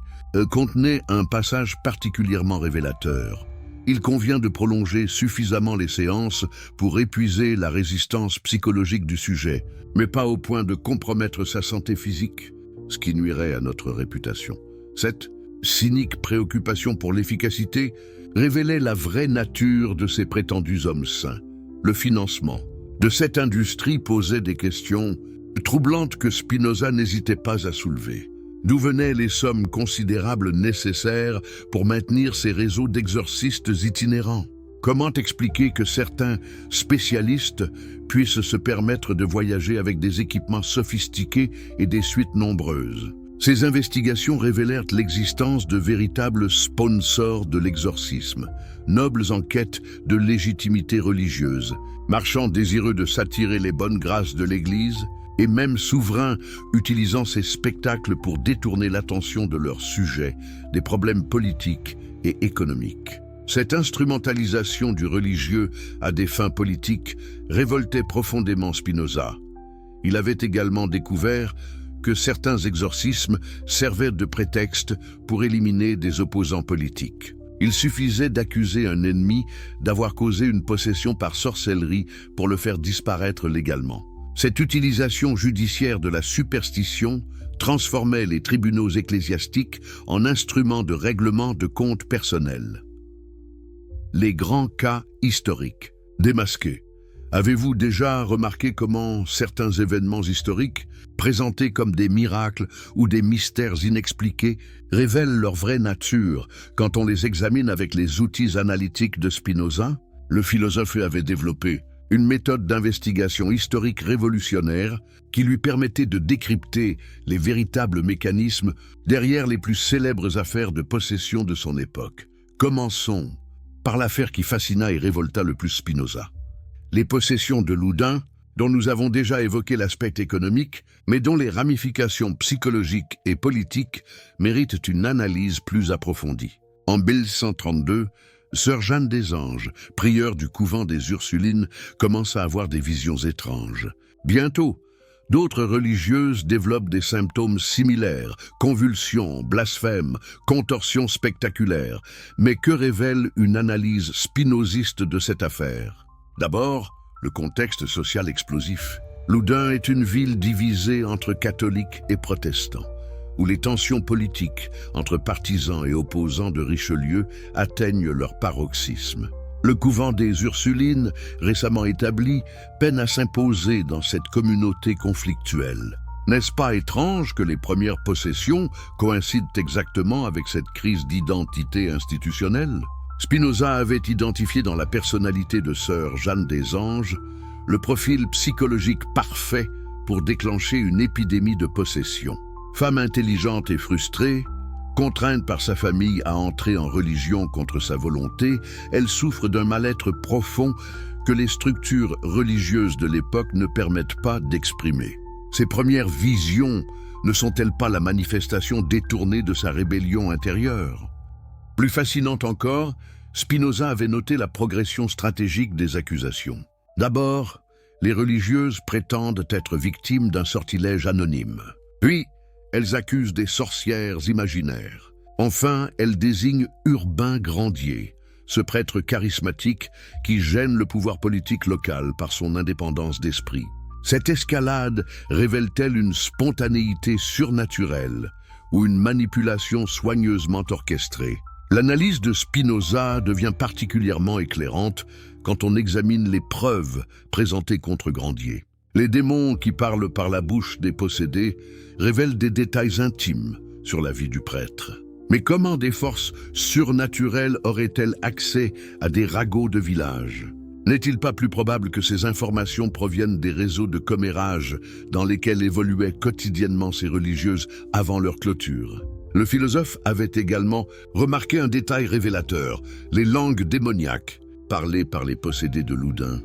contenait un passage particulièrement révélateur. Il convient de prolonger suffisamment les séances pour épuiser la résistance psychologique du sujet, mais pas au point de compromettre sa santé physique, ce qui nuirait à notre réputation. Cette cynique préoccupation pour l'efficacité révélait la vraie nature de ces prétendus hommes sains. Le financement de cette industrie posait des questions troublantes que Spinoza n'hésitait pas à soulever. D'où venaient les sommes considérables nécessaires pour maintenir ces réseaux d'exorcistes itinérants? Comment expliquer que certains spécialistes puissent se permettre de voyager avec des équipements sophistiqués et des suites nombreuses? Ces investigations révélèrent l'existence de véritables sponsors de l'exorcisme, nobles en quête de légitimité religieuse, marchands désireux de s'attirer les bonnes grâces de l'Église, et même souverains utilisant ces spectacles pour détourner l'attention de leurs sujets, des problèmes politiques et économiques. Cette instrumentalisation du religieux à des fins politiques révoltait profondément Spinoza. Il avait également découvert que certains exorcismes servaient de prétexte pour éliminer des opposants politiques. Il suffisait d'accuser un ennemi d'avoir causé une possession par sorcellerie pour le faire disparaître légalement. Cette utilisation judiciaire de la superstition transformait les tribunaux ecclésiastiques en instruments de règlement de comptes personnels. Les grands cas historiques. Démasqués. Avez-vous déjà remarqué comment certains événements historiques, présentés comme des miracles ou des mystères inexpliqués, révèlent leur vraie nature quand on les examine avec les outils analytiques de Spinoza? Le philosophe avait développé une méthode d'investigation historique révolutionnaire qui lui permettait de décrypter les véritables mécanismes derrière les plus célèbres affaires de possession de son époque. Commençons par l'affaire qui fascina et révolta le plus Spinoza. Les possessions de Loudun, dont nous avons déjà évoqué l'aspect économique, mais dont les ramifications psychologiques et politiques méritent une analyse plus approfondie. En 1132, Sœur Jeanne des Anges, prieure du couvent des Ursulines, commence à avoir des visions étranges. Bientôt, d'autres religieuses développent des symptômes similaires, convulsions, blasphèmes, contorsions spectaculaires. Mais que révèle une analyse spinoziste de cette affaire? D'abord, le contexte social explosif. Loudun est une ville divisée entre catholiques et protestants, où les tensions politiques entre partisans et opposants de Richelieu atteignent leur paroxysme. Le couvent des Ursulines, récemment établi, peine à s'imposer dans cette communauté conflictuelle. N'est-ce pas étrange que les premières possessions coïncident exactement avec cette crise d'identité institutionnelle? Spinoza avait identifié dans la personnalité de Sœur Jeanne des Anges le profil psychologique parfait pour déclencher une épidémie de possession. Femme intelligente et frustrée, contrainte par sa famille à entrer en religion contre sa volonté, elle souffre d'un mal-être profond que les structures religieuses de l'époque ne permettent pas d'exprimer. Ses premières visions ne sont-elles pas la manifestation détournée de sa rébellion intérieure? Plus fascinante encore, Spinoza avait noté la progression stratégique des accusations. D'abord, les religieuses prétendent être victimes d'un sortilège anonyme. Puis, elles accusent des sorcières imaginaires. Enfin, elles désignent Urbain Grandier, ce prêtre charismatique qui gêne le pouvoir politique local par son indépendance d'esprit. Cette escalade révèle-t-elle une spontanéité surnaturelle ou une manipulation soigneusement orchestrée? L'analyse de Spinoza devient particulièrement éclairante quand on examine les preuves présentées contre Grandier. Les démons qui parlent par la bouche des possédés révèlent des détails intimes sur la vie du prêtre. Mais comment des forces surnaturelles auraient-elles accès à des ragots de village? N'est-il pas plus probable que ces informations proviennent des réseaux de commérages dans lesquels évoluaient quotidiennement ces religieuses avant leur clôture? Le philosophe avait également remarqué un détail révélateur: les langues démoniaques parlées par les possédés de Loudun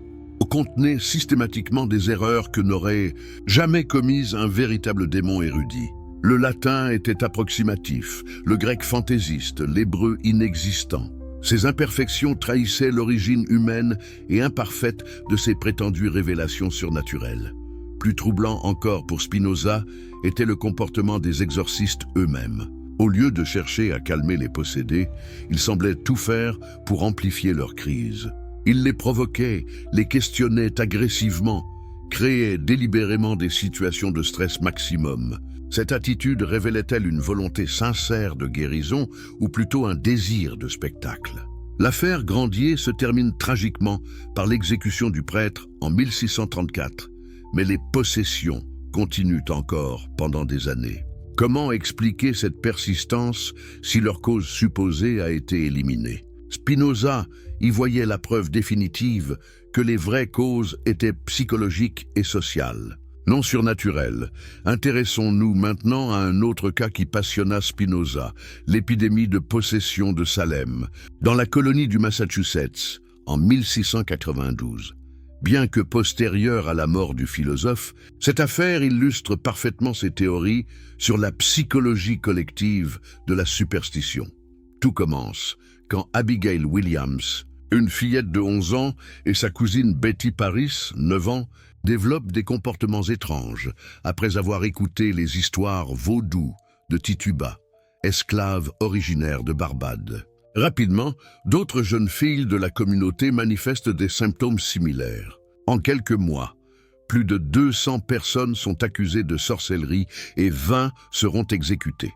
contenaient systématiquement des erreurs que n'aurait jamais commises un véritable démon érudit. Le latin était approximatif, le grec fantaisiste, l'hébreu inexistant. Ces imperfections trahissaient l'origine humaine et imparfaite de ces prétendues révélations surnaturelles. Plus troublant encore pour Spinoza était le comportement des exorcistes eux-mêmes. Au lieu de chercher à calmer les possédés, ils semblaient tout faire pour amplifier leur crise. Ils les provoquaient, les questionnaient agressivement, créaient délibérément des situations de stress maximum. Cette attitude révélait-elle une volonté sincère de guérison ou plutôt un désir de spectacle? L'affaire Grandier se termine tragiquement par l'exécution du prêtre en 1634, mais les possessions continuent encore pendant des années. Comment expliquer cette persistance si leur cause supposée a été éliminée? Spinoza y voyait la preuve définitive que les vraies causes étaient psychologiques et sociales, non surnaturelles. Intéressons-nous maintenant à un autre cas qui passionna Spinoza, l'épidémie de possession de Salem, dans la colonie du Massachusetts, en 1692. Bien que postérieure à la mort du philosophe, cette affaire illustre parfaitement ses théories sur la psychologie collective de la superstition. Tout commence quand Abigail Williams, une fillette de 11 ans, et sa cousine Betty Paris, 9 ans, développent des comportements étranges après avoir écouté les histoires vaudou de Tituba, esclave originaire de Barbade. Rapidement, d'autres jeunes filles de la communauté manifestent des symptômes similaires. En quelques mois, plus de 200 personnes sont accusées de sorcellerie et 20 seront exécutées.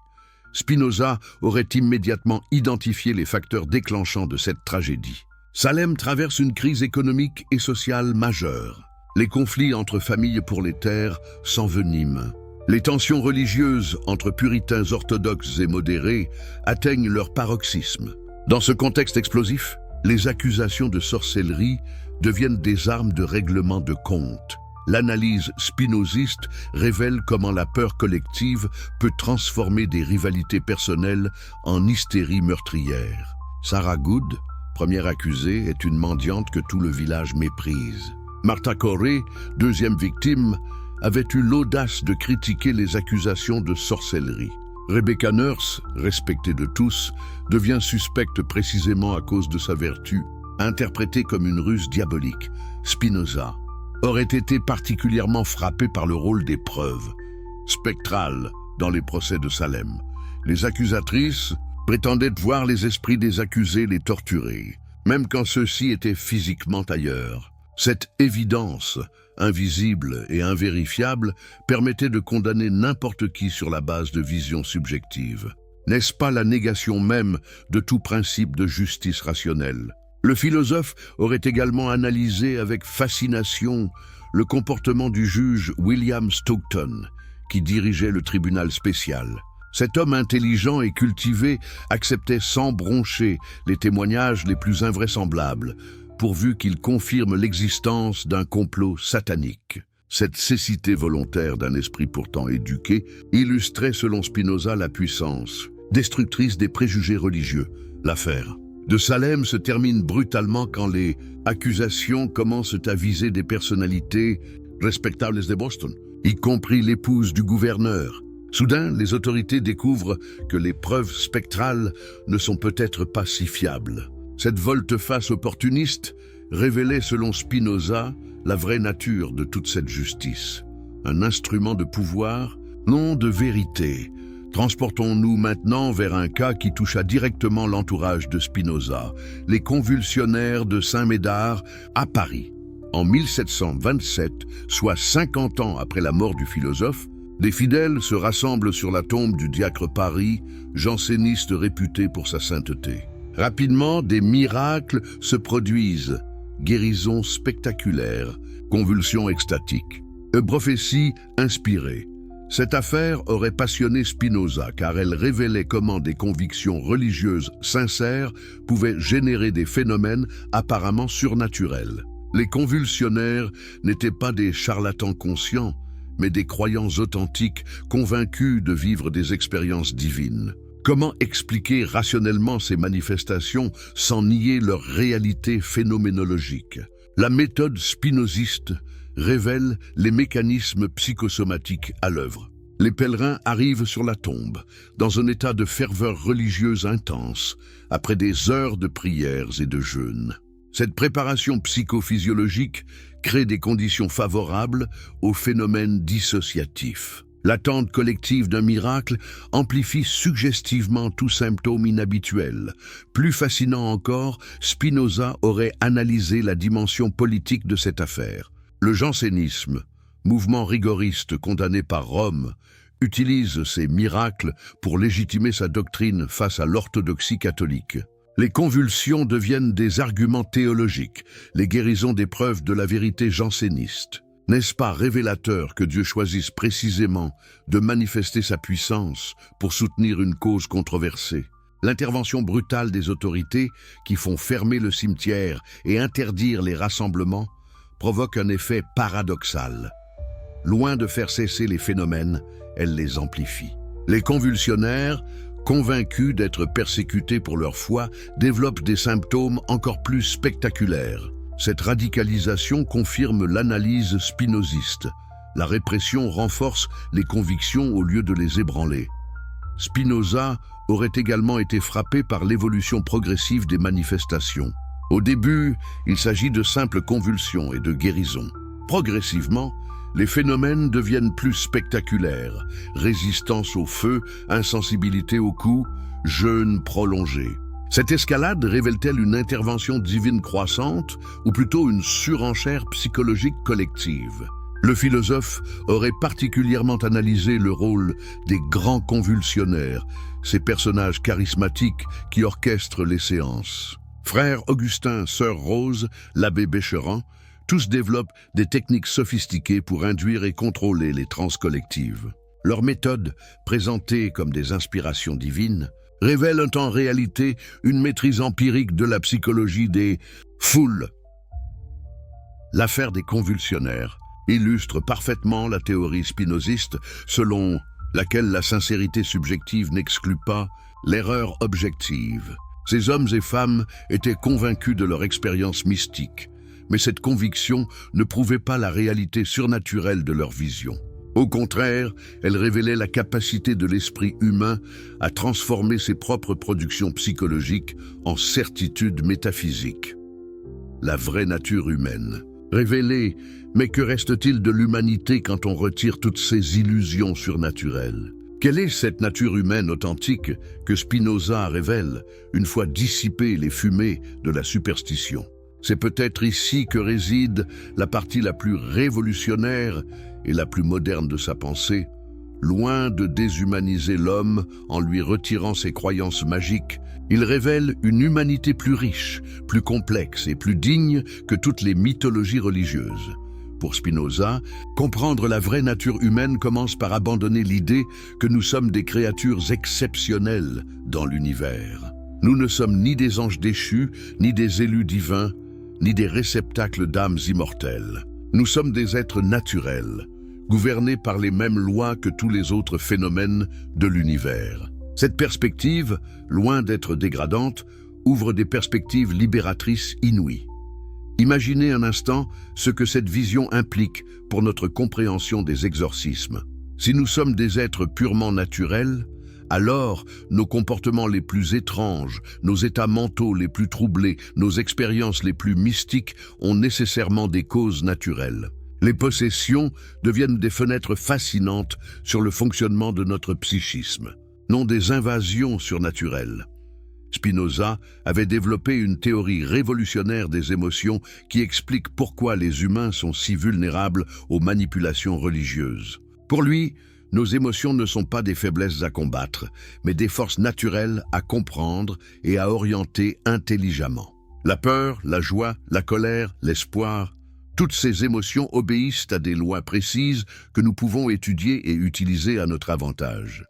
Spinoza aurait immédiatement identifié les facteurs déclenchants de cette tragédie. Salem traverse une crise économique et sociale majeure. Les conflits entre familles pour les terres s'enveniment. Les tensions religieuses entre puritains orthodoxes et modérés atteignent leur paroxysme. Dans ce contexte explosif, les accusations de sorcellerie deviennent des armes de règlement de compte. L'analyse spinoziste révèle comment la peur collective peut transformer des rivalités personnelles en hystérie meurtrière. Sarah Good, première accusée, est une mendiante que tout le village méprise. Martha Corey, deuxième victime, avait eu l'audace de critiquer les accusations de sorcellerie. Rebecca Nurse, respectée de tous, devient suspecte précisément à cause de sa vertu, interprétée comme une ruse diabolique. Spinoza aurait été particulièrement frappé par le rôle des preuves spectrales dans les procès de Salem. Les accusatrices prétendaient voir les esprits des accusés les torturer, même quand ceux-ci étaient physiquement ailleurs. Cette évidence, invisible et invérifiable, permettait de condamner n'importe qui sur la base de visions subjectives. N'est-ce pas la négation même de tout principe de justice rationnelle? Le philosophe aurait également analysé avec fascination le comportement du juge William Stockton, qui dirigeait le tribunal spécial. Cet homme intelligent et cultivé acceptait sans broncher les témoignages les plus invraisemblables, pourvu qu'il confirme l'existence d'un complot satanique. Cette cécité volontaire d'un esprit pourtant éduqué illustrait selon Spinoza la puissance destructrice des préjugés religieux. L'affaire de Salem se termine brutalement quand les accusations commencent à viser des personnalités respectables de Boston, y compris l'épouse du gouverneur. Soudain, les autorités découvrent que les preuves spectrales ne sont peut-être pas si fiables. Cette volte-face opportuniste révélait, selon Spinoza, la vraie nature de toute cette justice. Un instrument de pouvoir, non de vérité. Transportons-nous maintenant vers un cas qui toucha directement l'entourage de Spinoza, les convulsionnaires de Saint-Médard à Paris. En 1727, soit 50 ans après la mort du philosophe, des fidèles se rassemblent sur la tombe du diacre Paris, janséniste réputé pour sa sainteté. Rapidement, des miracles se produisent, guérisons spectaculaires, convulsions extatiques, prophéties inspirées. Cette affaire aurait passionné Spinoza car elle révélait comment des convictions religieuses sincères pouvaient générer des phénomènes apparemment surnaturels. Les convulsionnaires n'étaient pas des charlatans conscients, mais des croyants authentiques convaincus de vivre des expériences divines. Comment expliquer rationnellement ces manifestations sans nier leur réalité phénoménologique? La méthode spinoziste révèle les mécanismes psychosomatiques à l'œuvre. Les pèlerins arrivent sur la tombe, dans un état de ferveur religieuse intense, après des heures de prières et de jeûnes. Cette préparation psychophysiologique crée des conditions favorables au phénomène dissociatif. L'attente collective d'un miracle amplifie suggestivement tout symptôme inhabituel. Plus fascinant encore, Spinoza aurait analysé la dimension politique de cette affaire. Le jansénisme, mouvement rigoriste condamné par Rome, utilise ces miracles pour légitimer sa doctrine face à l'orthodoxie catholique. Les convulsions deviennent des arguments théologiques, les guérisons des preuves de la vérité janséniste. N'est-ce pas révélateur que Dieu choisisse précisément de manifester sa puissance pour soutenir une cause controversée? L'intervention brutale des autorités qui font fermer le cimetière et interdire les rassemblements provoque un effet paradoxal. Loin de faire cesser les phénomènes, elle les amplifie. Les convulsionnaires, convaincus d'être persécutés pour leur foi, développent des symptômes encore plus spectaculaires. Cette radicalisation confirme l'analyse spinoziste. La répression renforce les convictions au lieu de les ébranler. Spinoza aurait également été frappé par l'évolution progressive des manifestations. Au début, il s'agit de simples convulsions et de guérisons. Progressivement, les phénomènes deviennent plus spectaculaires, résistance au feu, insensibilité au coup, jeûne prolongé. Cette escalade révèle-t-elle une intervention divine croissante ou plutôt une surenchère psychologique collective? Le philosophe aurait particulièrement analysé le rôle des grands convulsionnaires, ces personnages charismatiques qui orchestrent les séances. Frère Augustin, sœur Rose, l'abbé Bécheran, tous développent des techniques sophistiquées pour induire et contrôler les transes collectives. Leurs méthodes, présentées comme des inspirations divines, révèlent en réalité une maîtrise empirique de la psychologie des foules. L'affaire des convulsionnaires illustre parfaitement la théorie spinoziste selon laquelle la sincérité subjective n'exclut pas l'erreur objective. Ces hommes et femmes étaient convaincus de leur expérience mystique, mais cette conviction ne prouvait pas la réalité surnaturelle de leur vision. Au contraire, elle révélait la capacité de l'esprit humain à transformer ses propres productions psychologiques en certitudes métaphysiques. La vraie nature humaine. Révélée, mais que reste-t-il de l'humanité quand on retire toutes ces illusions surnaturelles? Quelle est cette nature humaine authentique que Spinoza révèle une fois dissipées les fumées de la superstition? C'est peut-être ici que réside la partie la plus révolutionnaire et la plus moderne de sa pensée. Loin de déshumaniser l'homme en lui retirant ses croyances magiques, il révèle une humanité plus riche, plus complexe et plus digne que toutes les mythologies religieuses. Pour Spinoza, comprendre la vraie nature humaine commence par abandonner l'idée que nous sommes des créatures exceptionnelles dans l'univers. Nous ne sommes ni des anges déchus, ni des élus divins, ni des réceptacles d'âmes immortelles. Nous sommes des êtres naturels, gouvernés par les mêmes lois que tous les autres phénomènes de l'univers. Cette perspective, loin d'être dégradante, ouvre des perspectives libératrices inouïes. Imaginez un instant ce que cette vision implique pour notre compréhension des exorcismes. Si nous sommes des êtres purement naturels, alors nos comportements les plus étranges, nos états mentaux les plus troublés, nos expériences les plus mystiques ont nécessairement des causes naturelles. Les possessions deviennent des fenêtres fascinantes sur le fonctionnement de notre psychisme, non des invasions surnaturelles. Spinoza avait développé une théorie révolutionnaire des émotions qui explique pourquoi les humains sont si vulnérables aux manipulations religieuses. Pour lui, nos émotions ne sont pas des faiblesses à combattre, mais des forces naturelles à comprendre et à orienter intelligemment. La peur, la joie, la colère, l'espoir, toutes ces émotions obéissent à des lois précises que nous pouvons étudier et utiliser à notre avantage.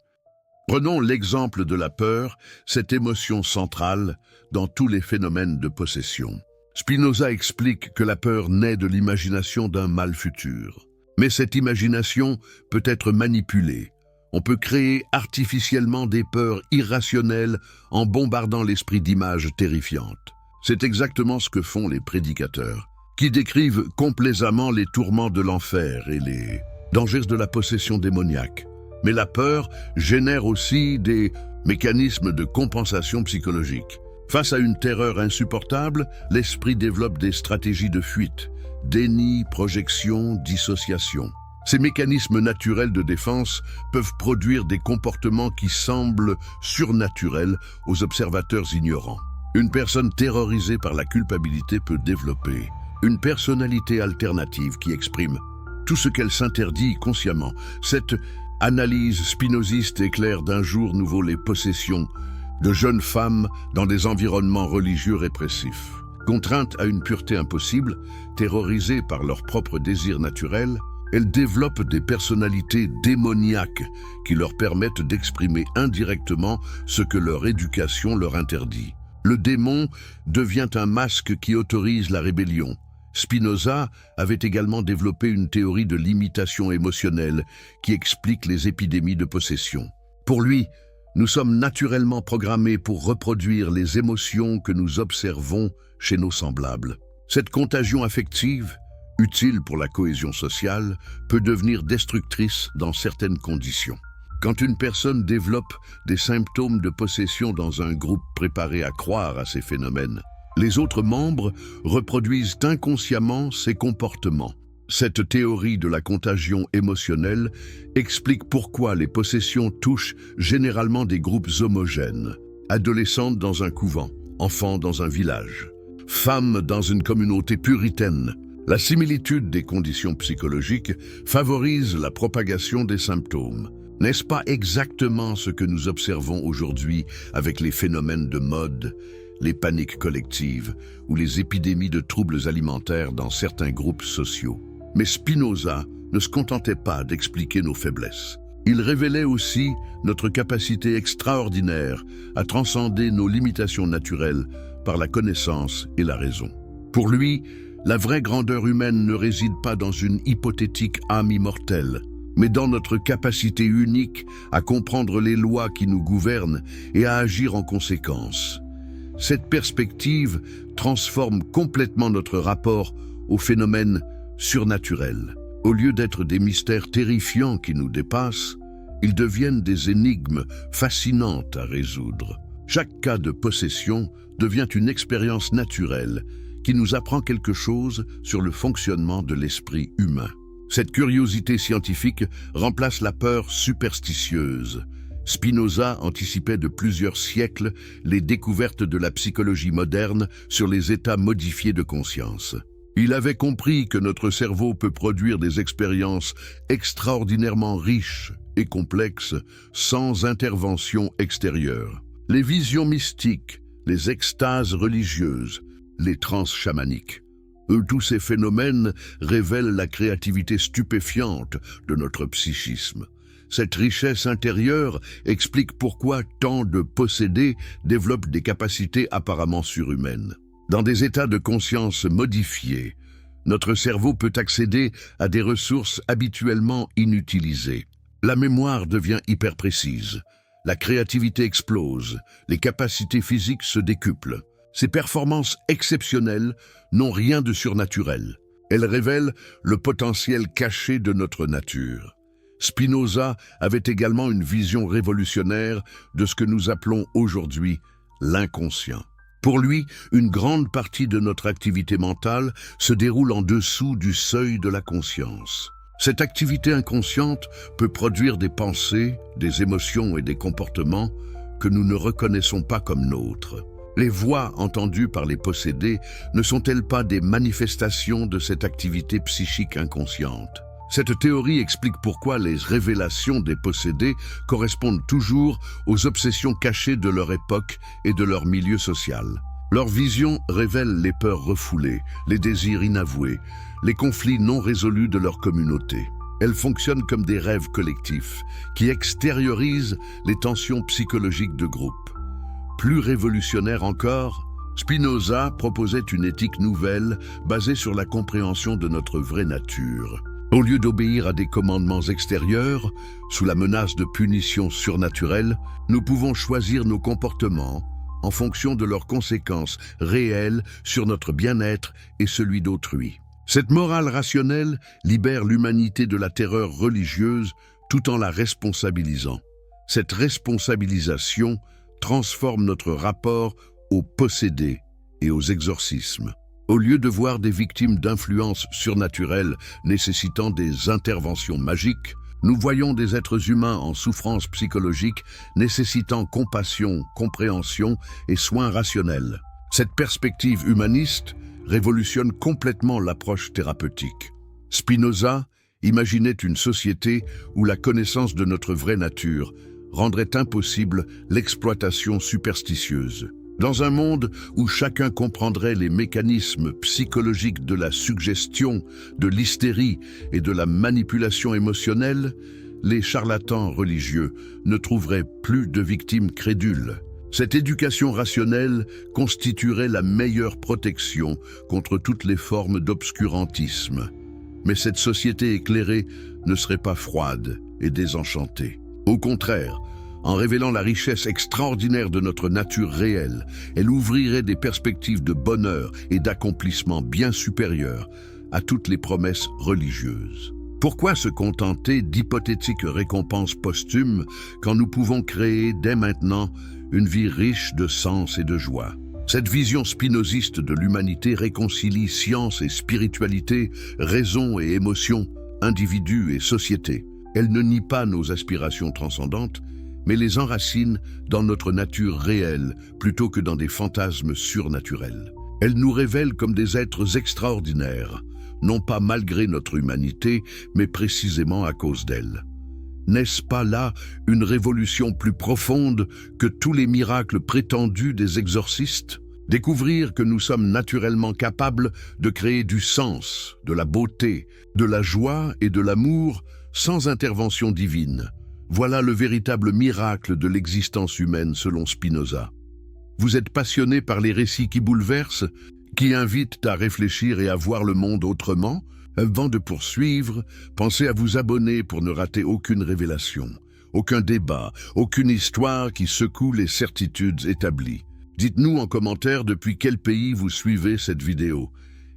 Prenons l'exemple de la peur, cette émotion centrale dans tous les phénomènes de possession. Spinoza explique que la peur naît de l'imagination d'un mal futur. Mais cette imagination peut être manipulée. On peut créer artificiellement des peurs irrationnelles en bombardant l'esprit d'images terrifiantes. C'est exactement ce que font les prédicateurs, qui décrivent complaisamment les tourments de l'enfer et les dangers de la possession démoniaque. Mais la peur génère aussi des mécanismes de compensation psychologique. Face à une terreur insupportable, l'esprit développe des stratégies de fuite, déni, projection, dissociation. Ces mécanismes naturels de défense peuvent produire des comportements qui semblent surnaturels aux observateurs ignorants. Une personne terrorisée par la culpabilité peut développer une personnalité alternative qui exprime tout ce qu'elle s'interdit consciemment. Cette analyse spinoziste éclaire d'un jour nouveau les possessions de jeunes femmes dans des environnements religieux répressifs. Contraintes à une pureté impossible, terrorisées par leurs propres désirs naturels, elles développent des personnalités démoniaques qui leur permettent d'exprimer indirectement ce que leur éducation leur interdit. Le démon devient un masque qui autorise la rébellion. Spinoza avait également développé une théorie de l'imitation émotionnelle qui explique les épidémies de possession. Pour lui, nous sommes naturellement programmés pour reproduire les émotions que nous observons chez nos semblables. Cette contagion affective, utile pour la cohésion sociale, peut devenir destructrice dans certaines conditions. Quand une personne développe des symptômes de possession dans un groupe préparé à croire à ces phénomènes, les autres membres reproduisent inconsciemment ces comportements. Cette théorie de la contagion émotionnelle explique pourquoi les possessions touchent généralement des groupes homogènes. Adolescentes dans un couvent, enfants dans un village, femmes dans une communauté puritaine. La similitude des conditions psychologiques favorise la propagation des symptômes. N'est-ce pas exactement ce que nous observons aujourd'hui avec les phénomènes de mode, les paniques collectives ou les épidémies de troubles alimentaires dans certains groupes sociaux? Mais Spinoza ne se contentait pas d'expliquer nos faiblesses. Il révélait aussi notre capacité extraordinaire à transcender nos limitations naturelles par la connaissance et la raison. Pour lui, la vraie grandeur humaine ne réside pas dans une hypothétique âme immortelle, mais dans notre capacité unique à comprendre les lois qui nous gouvernent et à agir en conséquence. Cette perspective transforme complètement notre rapport aux phénomènes surnaturels. Au lieu d'être des mystères terrifiants qui nous dépassent, ils deviennent des énigmes fascinantes à résoudre. Chaque cas de possession devient une expérience naturelle qui nous apprend quelque chose sur le fonctionnement de l'esprit humain. Cette curiosité scientifique remplace la peur superstitieuse. Spinoza anticipait de plusieurs siècles les découvertes de la psychologie moderne sur les états modifiés de conscience. Il avait compris que notre cerveau peut produire des expériences extraordinairement riches et complexes sans intervention extérieure. Les visions mystiques, les extases religieuses, les transes chamaniques. Tous ces phénomènes révèlent la créativité stupéfiante de notre psychisme. Cette richesse intérieure explique pourquoi tant de possédés développent des capacités apparemment surhumaines. Dans des états de conscience modifiés, notre cerveau peut accéder à des ressources habituellement inutilisées. La mémoire devient hyper précise, la créativité explose, les capacités physiques se décuplent. Ces performances exceptionnelles n'ont rien de surnaturel. Elles révèlent le potentiel caché de notre nature. Spinoza avait également une vision révolutionnaire de ce que nous appelons aujourd'hui l'inconscient. Pour lui, une grande partie de notre activité mentale se déroule en dessous du seuil de la conscience. Cette activité inconsciente peut produire des pensées, des émotions et des comportements que nous ne reconnaissons pas comme nôtres. Les voix entendues par les possédés ne sont-elles pas des manifestations de cette activité psychique inconsciente? Cette théorie explique pourquoi les révélations des possédés correspondent toujours aux obsessions cachées de leur époque et de leur milieu social. Leur vision révèle les peurs refoulées, les désirs inavoués, les conflits non résolus de leur communauté. Elles fonctionnent comme des rêves collectifs qui extériorisent les tensions psychologiques de groupe. Plus révolutionnaire encore, Spinoza proposait une éthique nouvelle basée sur la compréhension de notre vraie nature. Au lieu d'obéir à des commandements extérieurs, sous la menace de punitions surnaturelles, nous pouvons choisir nos comportements en fonction de leurs conséquences réelles sur notre bien-être et celui d'autrui. Cette morale rationnelle libère l'humanité de la terreur religieuse tout en la responsabilisant. Cette responsabilisation transforme notre rapport aux possédés et aux exorcismes. Au lieu de voir des victimes d'influences surnaturelles nécessitant des interventions magiques, nous voyons des êtres humains en souffrance psychologique nécessitant compassion, compréhension et soins rationnels. Cette perspective humaniste révolutionne complètement l'approche thérapeutique. Spinoza imaginait une société où la connaissance de notre vraie nature rendrait impossible l'exploitation superstitieuse. Dans un monde où chacun comprendrait les mécanismes psychologiques de la suggestion, de l'hystérie et de la manipulation émotionnelle, les charlatans religieux ne trouveraient plus de victimes crédules. Cette éducation rationnelle constituerait la meilleure protection contre toutes les formes d'obscurantisme. Mais cette société éclairée ne serait pas froide et désenchantée. Au contraire, en révélant la richesse extraordinaire de notre nature réelle, elle ouvrirait des perspectives de bonheur et d'accomplissement bien supérieures à toutes les promesses religieuses. Pourquoi se contenter d'hypothétiques récompenses posthumes quand nous pouvons créer dès maintenant une vie riche de sens et de joie? Cette vision spinoziste de l'humanité réconcilie science et spiritualité, raison et émotion, individu et société. Elle ne nie pas nos aspirations transcendantes, mais les enracine dans notre nature réelle plutôt que dans des fantasmes surnaturels. Elle nous révèle comme des êtres extraordinaires, non pas malgré notre humanité, mais précisément à cause d'elle. N'est-ce pas là une révolution plus profonde que tous les miracles prétendus des exorcistes? Découvrir que nous sommes naturellement capables de créer du sens, de la beauté, de la joie et de l'amour sans intervention divine. Voilà le véritable miracle de l'existence humaine selon Spinoza. Vous êtes passionné par les récits qui bouleversent, qui invitent à réfléchir et à voir le monde autrement? Avant de poursuivre, pensez à vous abonner pour ne rater aucune révélation, aucun débat, aucune histoire qui secoue les certitudes établies. Dites-nous en commentaire depuis quel pays vous suivez cette vidéo.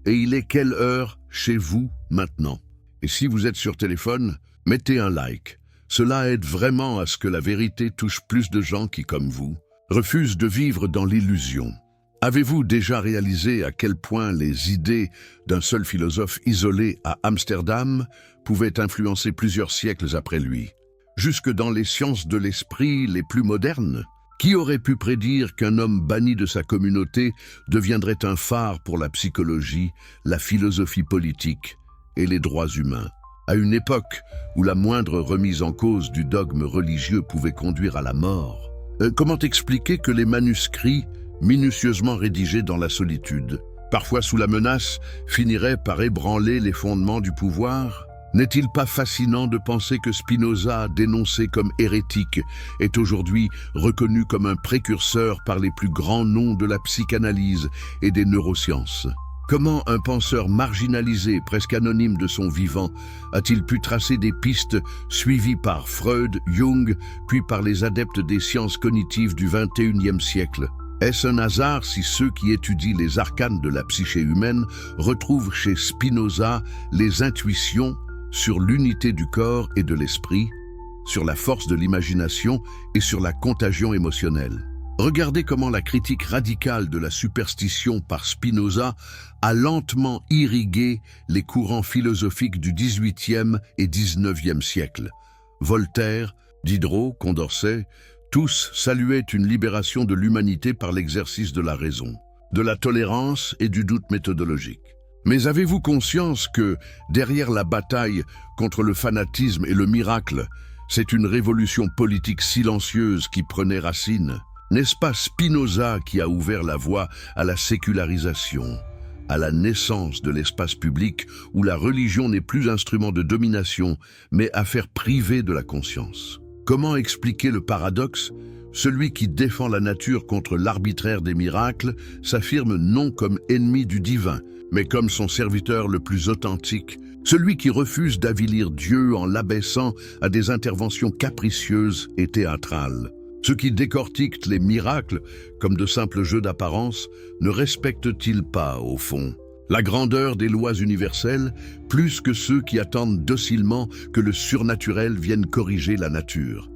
Et il est quelle heure chez vous maintenant? Et si vous êtes sur téléphone, mettez un like. Cela aide vraiment à ce que la vérité touche plus de gens qui, comme vous, refusent de vivre dans l'illusion. Avez-vous déjà réalisé à quel point les idées d'un seul philosophe isolé à Amsterdam pouvaient influencer plusieurs siècles après lui? Jusque dans les sciences de l'esprit les plus modernes? Qui aurait pu prédire qu'un homme banni de sa communauté deviendrait un phare pour la psychologie, la philosophie politique et les droits humains? À une époque où la moindre remise en cause du dogme religieux pouvait conduire à la mort. Comment expliquer que les manuscrits, minutieusement rédigés dans la solitude, parfois sous la menace, finiraient par ébranler les fondements du pouvoir? N'est-il pas fascinant de penser que Spinoza, dénoncé comme hérétique, est aujourd'hui reconnu comme un précurseur par les plus grands noms de la psychanalyse et des neurosciences? Comment un penseur marginalisé, presque anonyme de son vivant, a-t-il pu tracer des pistes suivies par Freud, Jung, puis par les adeptes des sciences cognitives du XXIe siècle? Est-ce un hasard si ceux qui étudient les arcanes de la psyché humaine retrouvent chez Spinoza les intuitions sur l'unité du corps et de l'esprit, sur la force de l'imagination et sur la contagion émotionnelle? Regardez comment la critique radicale de la superstition par Spinoza a lentement irrigué les courants philosophiques du XVIIIe et XIXe siècle. Voltaire, Diderot, Condorcet, tous saluaient une libération de l'humanité par l'exercice de la raison, de la tolérance et du doute méthodologique. Mais avez-vous conscience que, derrière la bataille contre le fanatisme et le miracle, c'est une révolution politique silencieuse qui prenait racine? N'est-ce pas Spinoza qui a ouvert la voie à la sécularisation, à la naissance de l'espace public où la religion n'est plus instrument de domination, mais affaire privée de la conscience? Comment expliquer le paradoxe? Celui qui défend la nature contre l'arbitraire des miracles s'affirme non comme ennemi du divin, mais comme son serviteur le plus authentique, celui qui refuse d'avilir Dieu en l'abaissant à des interventions capricieuses et théâtrales. Ceux qui décortiquent les miracles comme de simples jeux d'apparence ne respectent-ils pas, au fond, la grandeur des lois universelles, plus que ceux qui attendent docilement que le surnaturel vienne corriger la nature.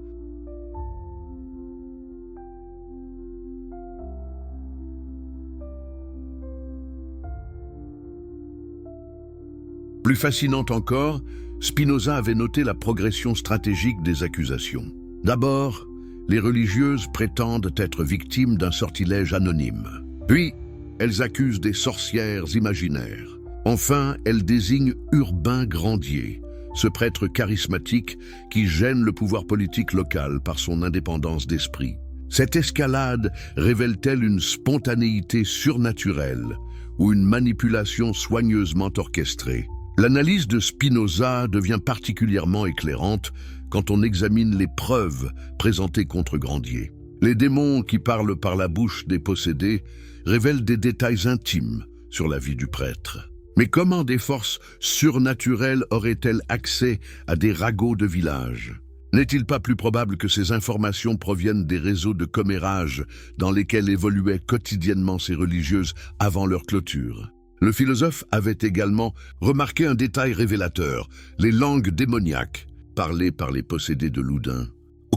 Plus fascinante encore, Spinoza avait noté la progression stratégique des accusations. D'abord, les religieuses prétendent être victimes d'un sortilège anonyme. Puis, elles accusent des sorcières imaginaires. Enfin, elles désignent Urbain Grandier, ce prêtre charismatique qui gêne le pouvoir politique local par son indépendance d'esprit. Cette escalade révèle-t-elle une spontanéité surnaturelle ou une manipulation soigneusement orchestrée? L'analyse de Spinoza devient particulièrement éclairante quand on examine les preuves présentées contre Grandier. Les démons qui parlent par la bouche des possédés révèlent des détails intimes sur la vie du prêtre. Mais comment des forces surnaturelles auraient-elles accès à des ragots de village? N'est-il pas plus probable que ces informations proviennent des réseaux de commérage dans lesquels évoluaient quotidiennement ces religieuses avant leur clôture? Le philosophe avait également remarqué un détail révélateur, les langues démoniaques, parlées par les possédés de Loudun,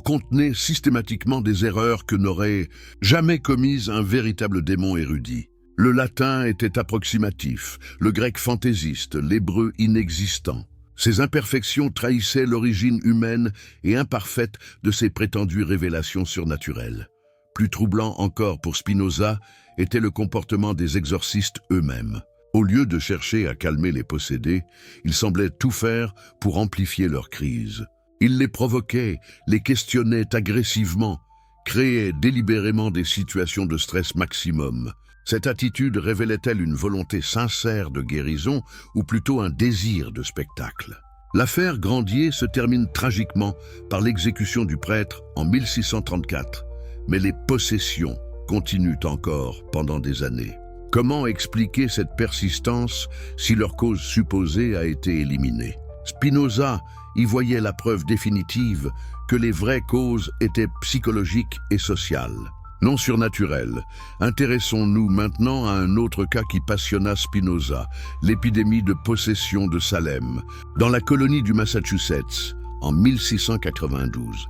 contenaient systématiquement des erreurs que n'aurait jamais commises un véritable démon érudit. Le latin était approximatif, le grec fantaisiste, l'hébreu inexistant. Ces imperfections trahissaient l'origine humaine et imparfaite de ces prétendues révélations surnaturelles. Plus troublant encore pour Spinoza était le comportement des exorcistes eux-mêmes. Au lieu de chercher à calmer les possédés, ils semblaient tout faire pour amplifier leur crise. Ils les provoquaient, les questionnaient agressivement, créaient délibérément des situations de stress maximum. Cette attitude révélait-elle une volonté sincère de guérison ou plutôt un désir de spectacle? L'affaire Grandier se termine tragiquement par l'exécution du prêtre en 1634, mais les possessions continuent encore pendant des années. Comment expliquer cette persistance si leur cause supposée a été éliminée? Spinoza y voyait la preuve définitive que les vraies causes étaient psychologiques et sociales, non surnaturelles. Intéressons-nous maintenant à un autre cas qui passionna Spinoza, l'épidémie de possession de Salem, dans la colonie du Massachusetts, en 1692.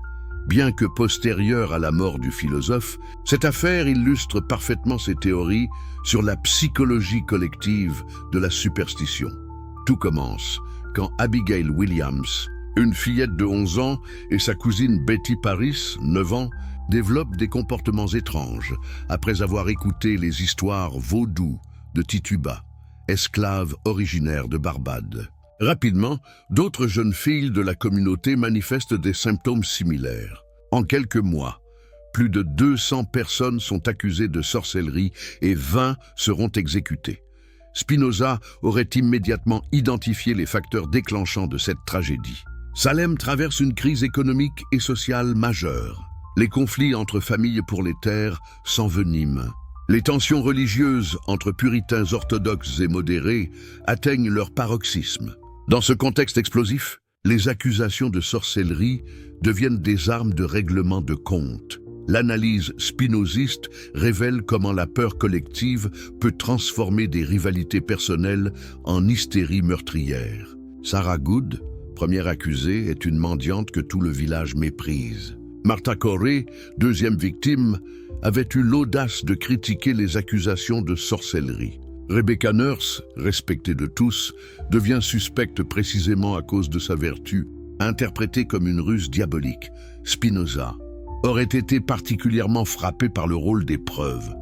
Bien que postérieure à la mort du philosophe, cette affaire illustre parfaitement ses théories sur la psychologie collective de la superstition. Tout commence quand Abigail Williams, une fillette de 11 ans, et sa cousine Betty Paris, 9 ans, développent des comportements étranges après avoir écouté les histoires vaudou de Tituba, esclave originaire de Barbade. Rapidement, d'autres jeunes filles de la communauté manifestent des symptômes similaires. En quelques mois, plus de 200 personnes sont accusées de sorcellerie et 20 seront exécutées. Spinoza aurait immédiatement identifié les facteurs déclenchants de cette tragédie. Salem traverse une crise économique et sociale majeure. Les conflits entre familles pour les terres s'enveniment. Les tensions religieuses entre puritains orthodoxes et modérés atteignent leur paroxysme. Dans ce contexte explosif, les accusations de sorcellerie deviennent des armes de règlement de compte. L'analyse spinoziste révèle comment la peur collective peut transformer des rivalités personnelles en hystérie meurtrière. Sarah Good, première accusée, est une mendiante que tout le village méprise. Martha Corey, deuxième victime, avait eu l'audace de critiquer les accusations de sorcellerie. Rebecca Nurse, respectée de tous, devient suspecte précisément à cause de sa vertu, interprétée comme une ruse diabolique. Spinoza aurait été particulièrement frappé par le rôle des preuves,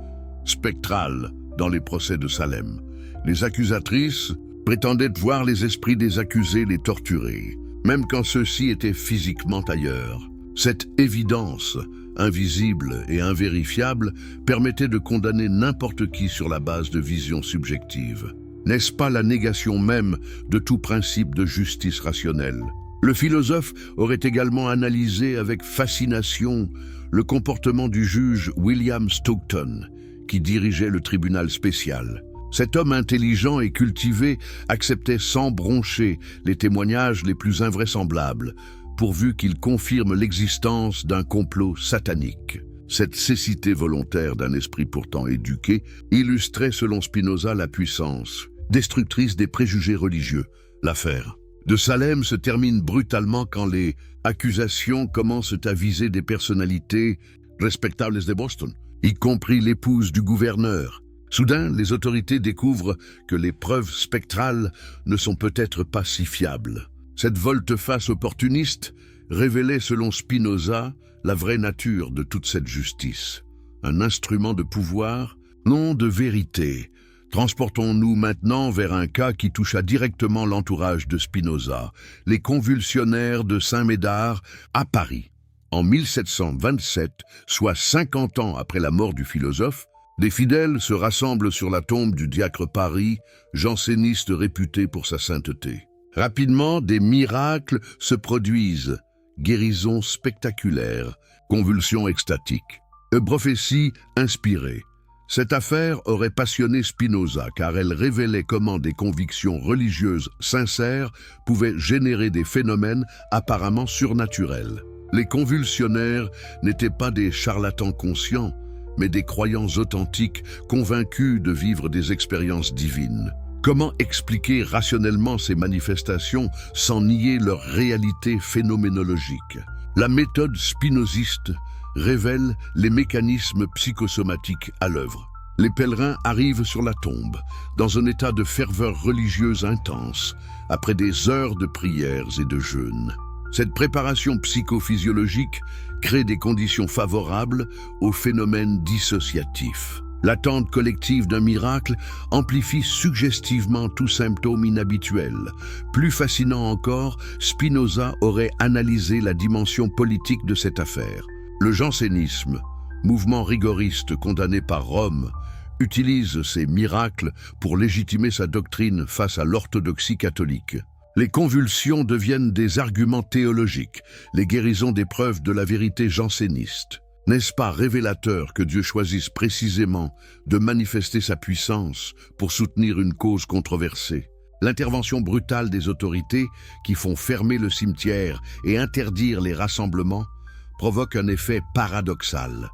spectrales dans les procès de Salem. Les accusatrices prétendaient voir les esprits des accusés les torturer, même quand ceux-ci étaient physiquement ailleurs. Cette évidence, invisible et invérifiable, permettait de condamner n'importe qui sur la base de visions subjectives. N'est-ce pas la négation même de tout principe de justice rationnelle? Le philosophe aurait également analysé avec fascination le comportement du juge William Stockton, qui dirigeait le tribunal spécial. Cet homme intelligent et cultivé acceptait sans broncher les témoignages les plus invraisemblables, pourvu qu'il confirme l'existence d'un complot satanique. Cette cécité volontaire d'un esprit pourtant éduqué illustrait selon Spinoza la puissance destructrice des préjugés religieux. L'affaire de Salem se termine brutalement quand les accusations commencent à viser des personnalités respectables de Boston, y compris l'épouse du gouverneur. Soudain, les autorités découvrent que les preuves spectrales ne sont peut-être pas si fiables. Cette volte-face opportuniste révélait, selon Spinoza, la vraie nature de toute cette justice. Un instrument de pouvoir, non de vérité. Transportons-nous maintenant vers un cas qui toucha directement l'entourage de Spinoza, les convulsionnaires de Saint-Médard à Paris. En 1727, soit 50 ans après la mort du philosophe, des fidèles se rassemblent sur la tombe du diacre Paris, janséniste réputé pour sa sainteté. Rapidement, des miracles se produisent, guérisons spectaculaires, convulsions extatiques, prophéties inspirées. Cette affaire aurait passionné Spinoza car elle révélait comment des convictions religieuses sincères pouvaient générer des phénomènes apparemment surnaturels. Les convulsionnaires n'étaient pas des charlatans conscients, mais des croyants authentiques convaincus de vivre des expériences divines. Comment expliquer rationnellement ces manifestations sans nier leur réalité phénoménologique? La méthode spinoziste révèle les mécanismes psychosomatiques à l'œuvre. Les pèlerins arrivent sur la tombe, dans un état de ferveur religieuse intense, après des heures de prières et de jeûnes. Cette préparation psychophysiologique crée des conditions favorables aux phénomènes dissociatifs. L'attente collective d'un miracle amplifie suggestivement tout symptôme inhabituel. Plus fascinant encore, Spinoza aurait analysé la dimension politique de cette affaire. Le jansénisme, mouvement rigoriste condamné par Rome, utilise ces miracles pour légitimer sa doctrine face à l'orthodoxie catholique. Les convulsions deviennent des arguments théologiques, les guérisons des preuves de la vérité janséniste. N'est-ce pas révélateur que Dieu choisisse précisément de manifester sa puissance pour soutenir une cause controversée? L'intervention brutale des autorités qui font fermer le cimetière et interdire les rassemblements provoque un effet paradoxal.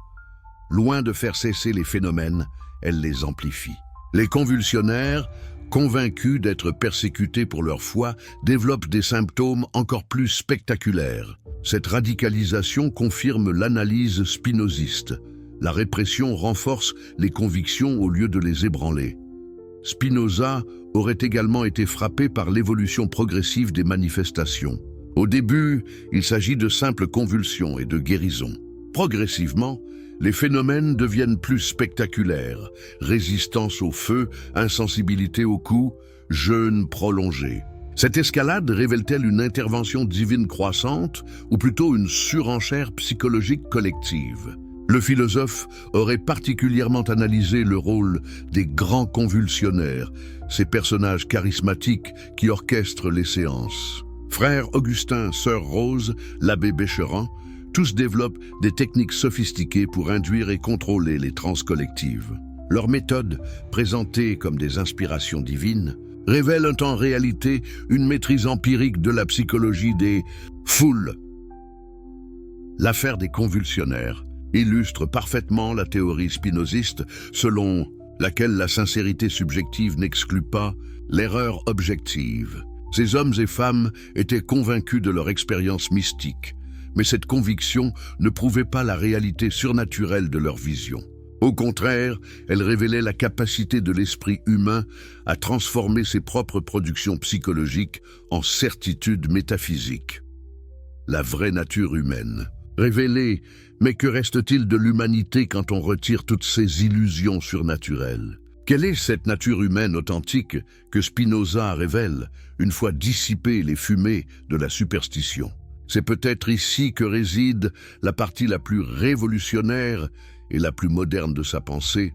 Loin de faire cesser les phénomènes, elle les amplifie. Les convulsionnaires, convaincus d'être persécutés pour leur foi, développent des symptômes encore plus spectaculaires. Cette radicalisation confirme l'analyse spinoziste. La répression renforce les convictions au lieu de les ébranler. Spinoza aurait également été frappé par l'évolution progressive des manifestations. Au début, il s'agit de simples convulsions et de guérisons. Progressivement, les phénomènes deviennent plus spectaculaires, résistance au feu, insensibilité aux coups, jeûne prolongé. Cette escalade révèle-t-elle une intervention divine croissante ou plutôt une surenchère psychologique collective? Le philosophe aurait particulièrement analysé le rôle des grands convulsionnaires, ces personnages charismatiques qui orchestrent les séances. Frère Augustin, sœur Rose, l'abbé Bécheran, tous développent des techniques sophistiquées pour induire et contrôler les transes collectives. Leurs méthodes, présentées comme des inspirations divines, révèlent en réalité une maîtrise empirique de la psychologie des foules. L'affaire des convulsionnaires illustre parfaitement la théorie spinoziste selon laquelle la sincérité subjective n'exclut pas l'erreur objective. Ces hommes et femmes étaient convaincus de leur expérience mystique, mais cette conviction ne prouvait pas la réalité surnaturelle de leur vision. Au contraire, elle révélait la capacité de l'esprit humain à transformer ses propres productions psychologiques en certitudes métaphysiques. La vraie nature humaine. Révélée, mais que reste-t-il de l'humanité quand on retire toutes ces illusions surnaturelles? Quelle est cette nature humaine authentique que Spinoza révèle une fois dissipées les fumées de la superstition? C'est peut-être ici que réside la partie la plus révolutionnaire et la plus moderne de sa pensée.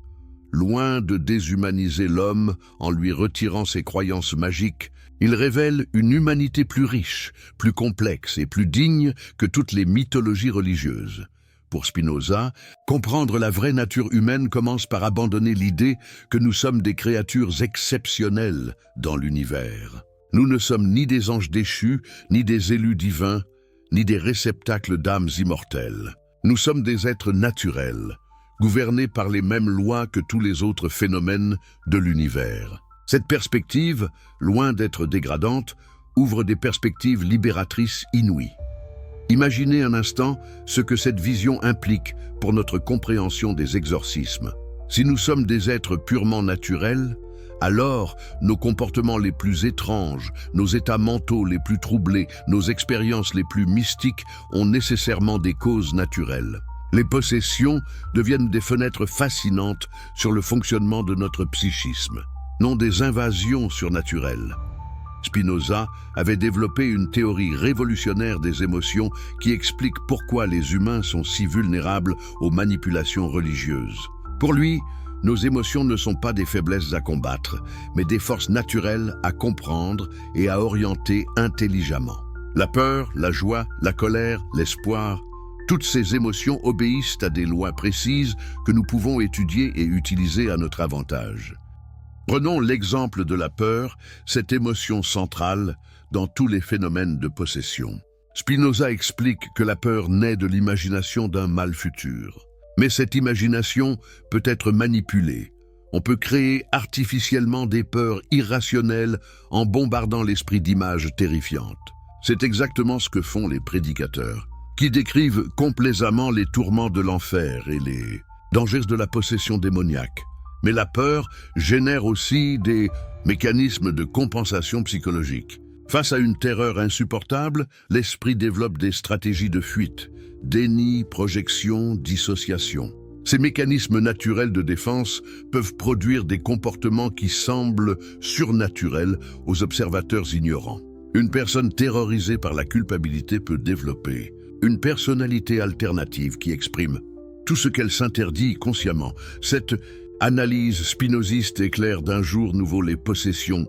Loin de déshumaniser l'homme en lui retirant ses croyances magiques, il révèle une humanité plus riche, plus complexe et plus digne que toutes les mythologies religieuses. Pour Spinoza, comprendre la vraie nature humaine commence par abandonner l'idée que nous sommes des créatures exceptionnelles dans l'univers. Nous ne sommes ni des anges déchus, ni des élus divins, ni des réceptacles d'âmes immortelles. Nous sommes des êtres naturels, gouvernés par les mêmes lois que tous les autres phénomènes de l'univers. Cette perspective, loin d'être dégradante, ouvre des perspectives libératrices inouïes. Imaginez un instant ce que cette vision implique pour notre compréhension des exorcismes. Si nous sommes des êtres purement naturels, alors nos comportements les plus étranges, nos états mentaux les plus troublés, nos expériences les plus mystiques ont nécessairement des causes naturelles. Les possessions deviennent des fenêtres fascinantes sur le fonctionnement de notre psychisme, non des invasions surnaturelles. Spinoza avait développé une théorie révolutionnaire des émotions qui explique pourquoi les humains sont si vulnérables aux manipulations religieuses. Pour lui, nos émotions ne sont pas des faiblesses à combattre, mais des forces naturelles à comprendre et à orienter intelligemment. La peur, la joie, la colère, l'espoir, toutes ces émotions obéissent à des lois précises que nous pouvons étudier et utiliser à notre avantage. Prenons l'exemple de la peur, cette émotion centrale dans tous les phénomènes de possession. Spinoza explique que la peur naît de l'imagination d'un mal futur. Mais cette imagination peut être manipulée. On peut créer artificiellement des peurs irrationnelles en bombardant l'esprit d'images terrifiantes. C'est exactement ce que font les prédicateurs, qui décrivent complaisamment les tourments de l'enfer et les dangers de la possession démoniaque. Mais la peur génère aussi des mécanismes de compensation psychologique. Face à une terreur insupportable, l'esprit développe des stratégies de fuite, déni, projection, dissociation. Ces mécanismes naturels de défense peuvent produire des comportements qui semblent surnaturels aux observateurs ignorants. Une personne terrorisée par la culpabilité peut développer une personnalité alternative qui exprime tout ce qu'elle s'interdit consciemment. Cette analyse spinoziste éclaire d'un jour nouveau les possessions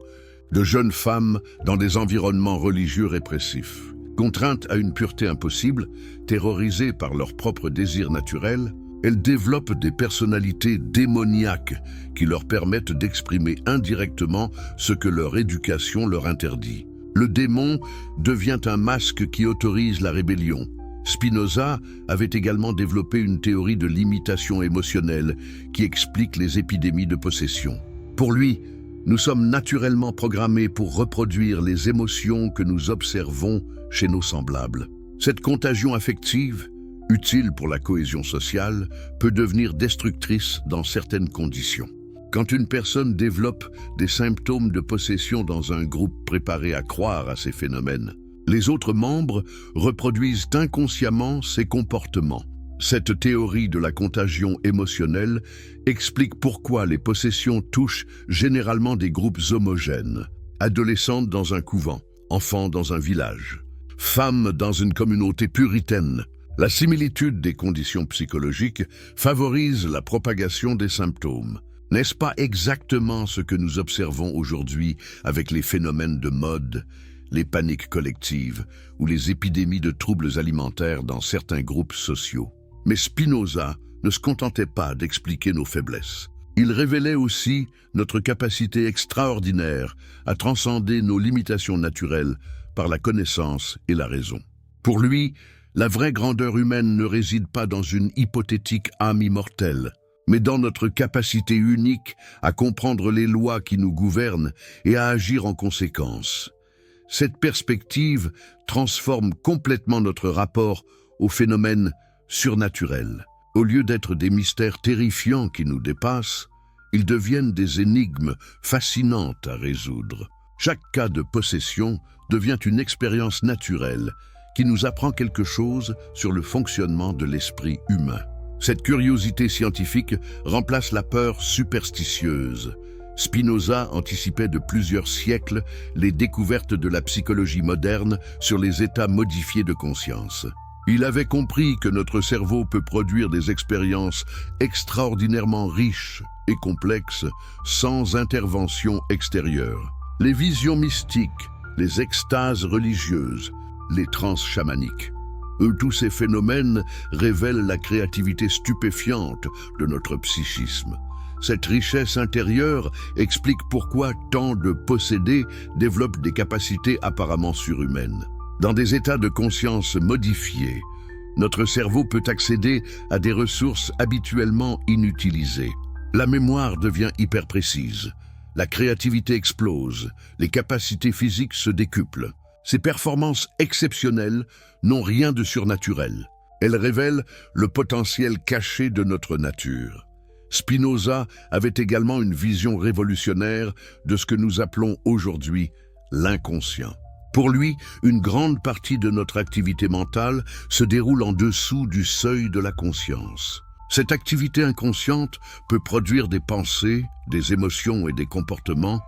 de jeunes femmes dans des environnements religieux répressifs. Contraintes à une pureté impossible, terrorisées par leurs propres désirs naturels, elles développent des personnalités démoniaques qui leur permettent d'exprimer indirectement ce que leur éducation leur interdit. Le démon devient un masque qui autorise la rébellion. Spinoza avait également développé une théorie de l'imitation émotionnelle qui explique les épidémies de possession. Pour lui, nous sommes naturellement programmés pour reproduire les émotions que nous observons chez nos semblables. Cette contagion affective, utile pour la cohésion sociale, peut devenir destructrice dans certaines conditions. Quand une personne développe des symptômes de possession dans un groupe préparé à croire à ces phénomènes, les autres membres reproduisent inconsciemment ces comportements. Cette théorie de la contagion émotionnelle explique pourquoi les possessions touchent généralement des groupes homogènes. Adolescentes dans un couvent, enfants dans un village, femmes dans une communauté puritaine. La similitude des conditions psychologiques favorise la propagation des symptômes. N'est-ce pas exactement ce que nous observons aujourd'hui avec les phénomènes de mode, les paniques collectives ou les épidémies de troubles alimentaires dans certains groupes sociaux? Mais Spinoza ne se contentait pas d'expliquer nos faiblesses. Il révélait aussi notre capacité extraordinaire à transcender nos limitations naturelles par la connaissance et la raison. Pour lui, la vraie grandeur humaine ne réside pas dans une hypothétique âme immortelle, mais dans notre capacité unique à comprendre les lois qui nous gouvernent et à agir en conséquence. Cette perspective transforme complètement notre rapport aux phénomènes surnaturels. Au lieu d'être des mystères terrifiants qui nous dépassent, ils deviennent des énigmes fascinantes à résoudre. Chaque cas de possession devient une expérience naturelle qui nous apprend quelque chose sur le fonctionnement de l'esprit humain. Cette curiosité scientifique remplace la peur superstitieuse. Spinoza anticipait de plusieurs siècles les découvertes de la psychologie moderne sur les états modifiés de conscience. Il avait compris que notre cerveau peut produire des expériences extraordinairement riches et complexes sans intervention extérieure. Les visions mystiques, les extases religieuses, les transes chamaniques. Tous ces phénomènes révèlent la créativité stupéfiante de notre psychisme. Cette richesse intérieure explique pourquoi tant de possédés développent des capacités apparemment surhumaines. Dans des états de conscience modifiés, notre cerveau peut accéder à des ressources habituellement inutilisées. La mémoire devient hyper précise. La créativité explose, les capacités physiques se décuplent. Ces performances exceptionnelles n'ont rien de surnaturel. Elles révèlent le potentiel caché de notre nature. Spinoza avait également une vision révolutionnaire de ce que nous appelons aujourd'hui l'inconscient. Pour lui, une grande partie de notre activité mentale se déroule en dessous du seuil de la conscience. Cette activité inconsciente peut produire des pensées, des émotions et des comportements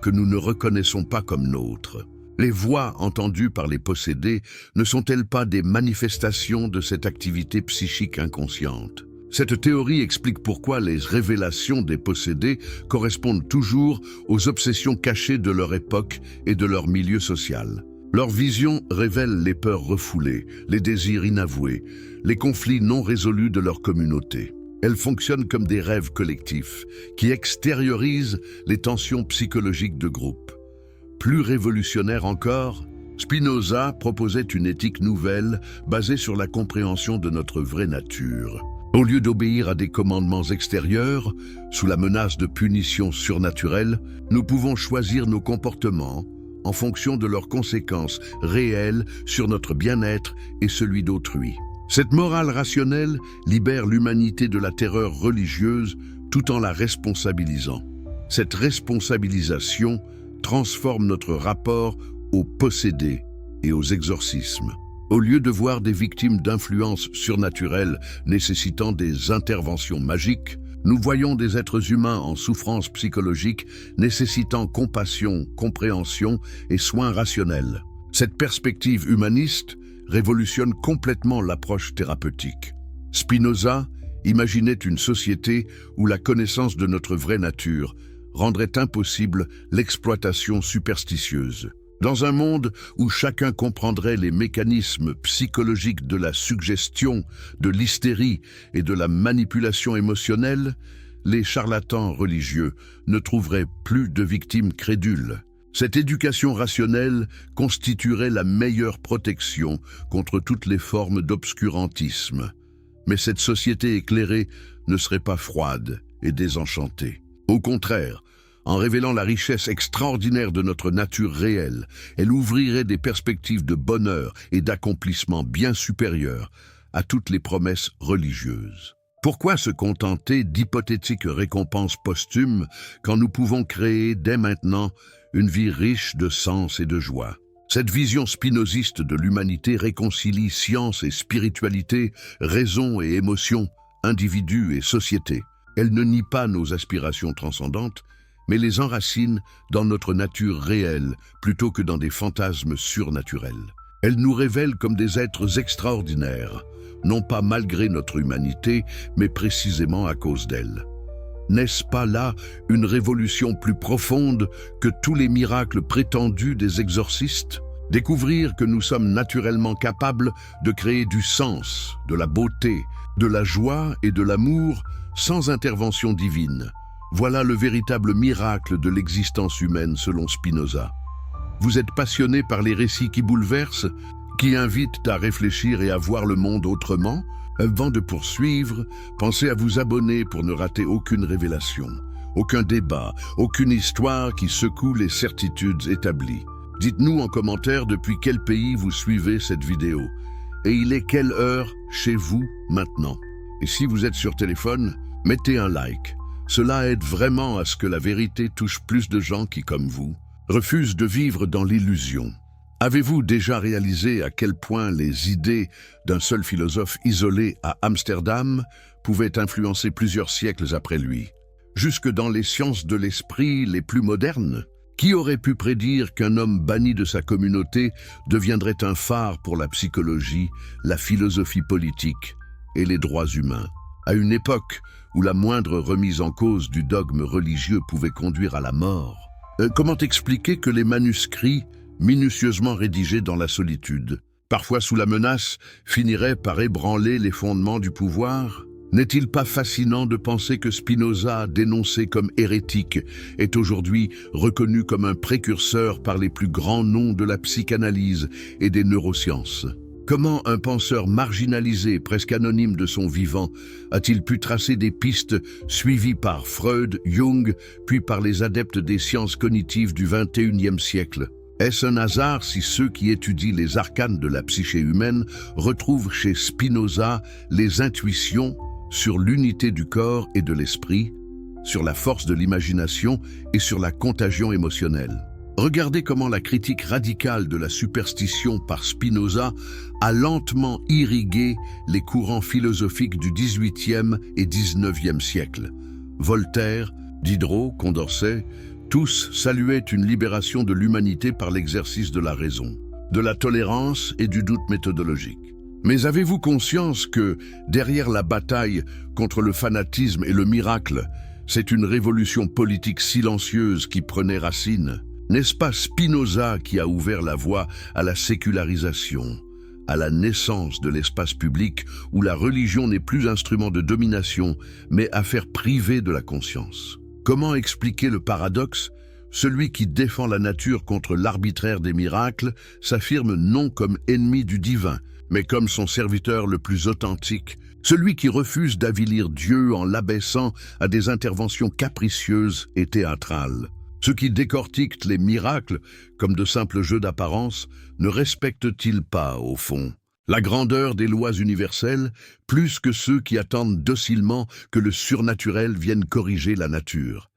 que nous ne reconnaissons pas comme nôtres. Les voix entendues par les possédés ne sont-elles pas des manifestations de cette activité psychique inconsciente? Cette théorie explique pourquoi les révélations des possédés correspondent toujours aux obsessions cachées de leur époque et de leur milieu social. Leur vision révèle les peurs refoulées, les désirs inavoués, les conflits non résolus de leur communauté. Elles fonctionnent comme des rêves collectifs qui extériorisent les tensions psychologiques de groupe. Plus révolutionnaire encore, Spinoza proposait une éthique nouvelle basée sur la compréhension de notre vraie nature. Au lieu d'obéir à des commandements extérieurs, sous la menace de punitions surnaturelles, nous pouvons choisir nos comportements en fonction de leurs conséquences réelles sur notre bien-être et celui d'autrui. Cette morale rationnelle libère l'humanité de la terreur religieuse tout en la responsabilisant. Cette responsabilisation transforme notre rapport aux possédés et aux exorcismes. Au lieu de voir des victimes d'influences surnaturelles nécessitant des interventions magiques, nous voyons des êtres humains en souffrance psychologique nécessitant compassion, compréhension et soins rationnels. Cette perspective humaniste révolutionne complètement l'approche thérapeutique. Spinoza imaginait une société où la connaissance de notre vraie nature rendrait impossible l'exploitation superstitieuse. Dans un monde où chacun comprendrait les mécanismes psychologiques de la suggestion, de l'hystérie et de la manipulation émotionnelle, les charlatans religieux ne trouveraient plus de victimes crédules. Cette éducation rationnelle constituerait la meilleure protection contre toutes les formes d'obscurantisme. Mais cette société éclairée ne serait pas froide et désenchantée. Au contraire, en révélant la richesse extraordinaire de notre nature réelle, elle ouvrirait des perspectives de bonheur et d'accomplissement bien supérieures à toutes les promesses religieuses. Pourquoi se contenter d'hypothétiques récompenses posthumes quand nous pouvons créer dès maintenant une vie riche de sens et de joie? Cette vision spinoziste de l'humanité réconcilie science et spiritualité, raison et émotion, individu et société. Elle ne nie pas nos aspirations transcendantes, mais les enracine dans notre nature réelle plutôt que dans des fantasmes surnaturels. Elle nous révèle comme des êtres extraordinaires, non pas malgré notre humanité, mais précisément à cause d'elle. N'est-ce pas là une révolution plus profonde que tous les miracles prétendus des exorcistes? Découvrir que nous sommes naturellement capables de créer du sens, de la beauté, de la joie et de l'amour sans intervention divine. Voilà le véritable miracle de l'existence humaine selon Spinoza. Vous êtes passionné par les récits qui bouleversent, qui invitent à réfléchir et à voir le monde autrement? Avant de poursuivre, pensez à vous abonner pour ne rater aucune révélation, aucun débat, aucune histoire qui secoue les certitudes établies. Dites-nous en commentaire depuis quel pays vous suivez cette vidéo. Et il est quelle heure chez vous maintenant? Et si vous êtes sur téléphone, mettez un like. Cela aide vraiment à ce que la vérité touche plus de gens qui, comme vous, refusent de vivre dans l'illusion. Avez-vous déjà réalisé à quel point les idées d'un seul philosophe isolé à Amsterdam pouvaient influencer plusieurs siècles après lui? Jusque dans les sciences de l'esprit les plus modernes? Qui aurait pu prédire qu'un homme banni de sa communauté deviendrait un phare pour la psychologie, la philosophie politique et les droits humains? À une époque où la moindre remise en cause du dogme religieux pouvait conduire à la mort. Comment expliquer que les manuscrits, minutieusement rédigés dans la solitude, parfois sous la menace, finiraient par ébranler les fondements du pouvoir? N'est-il pas fascinant de penser que Spinoza, dénoncé comme hérétique, est aujourd'hui reconnu comme un précurseur par les plus grands noms de la psychanalyse et des neurosciences? Comment un penseur marginalisé, presque anonyme de son vivant, a-t-il pu tracer des pistes suivies par Freud, Jung, puis par les adeptes des sciences cognitives du XXIe siècle? Est-ce un hasard si ceux qui étudient les arcanes de la psyché humaine retrouvent chez Spinoza les intuitions sur l'unité du corps et de l'esprit, sur la force de l'imagination et sur la contagion émotionnelle? Regardez comment la critique radicale de la superstition par Spinoza a lentement irrigué les courants philosophiques du XVIIIe et XIXe siècle. Voltaire, Diderot, Condorcet, tous saluaient une libération de l'humanité par l'exercice de la raison, de la tolérance et du doute méthodologique. Mais avez-vous conscience que, derrière la bataille contre le fanatisme et le miracle, c'est une révolution politique silencieuse qui prenait racine? N'est-ce pas Spinoza qui a ouvert la voie à la sécularisation, à la naissance de l'espace public où la religion n'est plus instrument de domination, mais affaire privée de la conscience? Comment expliquer le paradoxe? Celui qui défend la nature contre l'arbitraire des miracles s'affirme non comme ennemi du divin, mais comme son serviteur le plus authentique, celui qui refuse d'avilir Dieu en l'abaissant à des interventions capricieuses et théâtrales. Ceux qui décortiquent les miracles comme de simples jeux d'apparence ne respectent-ils pas, au fond, la grandeur des lois universelles, plus que ceux qui attendent docilement que le surnaturel vienne corriger la nature?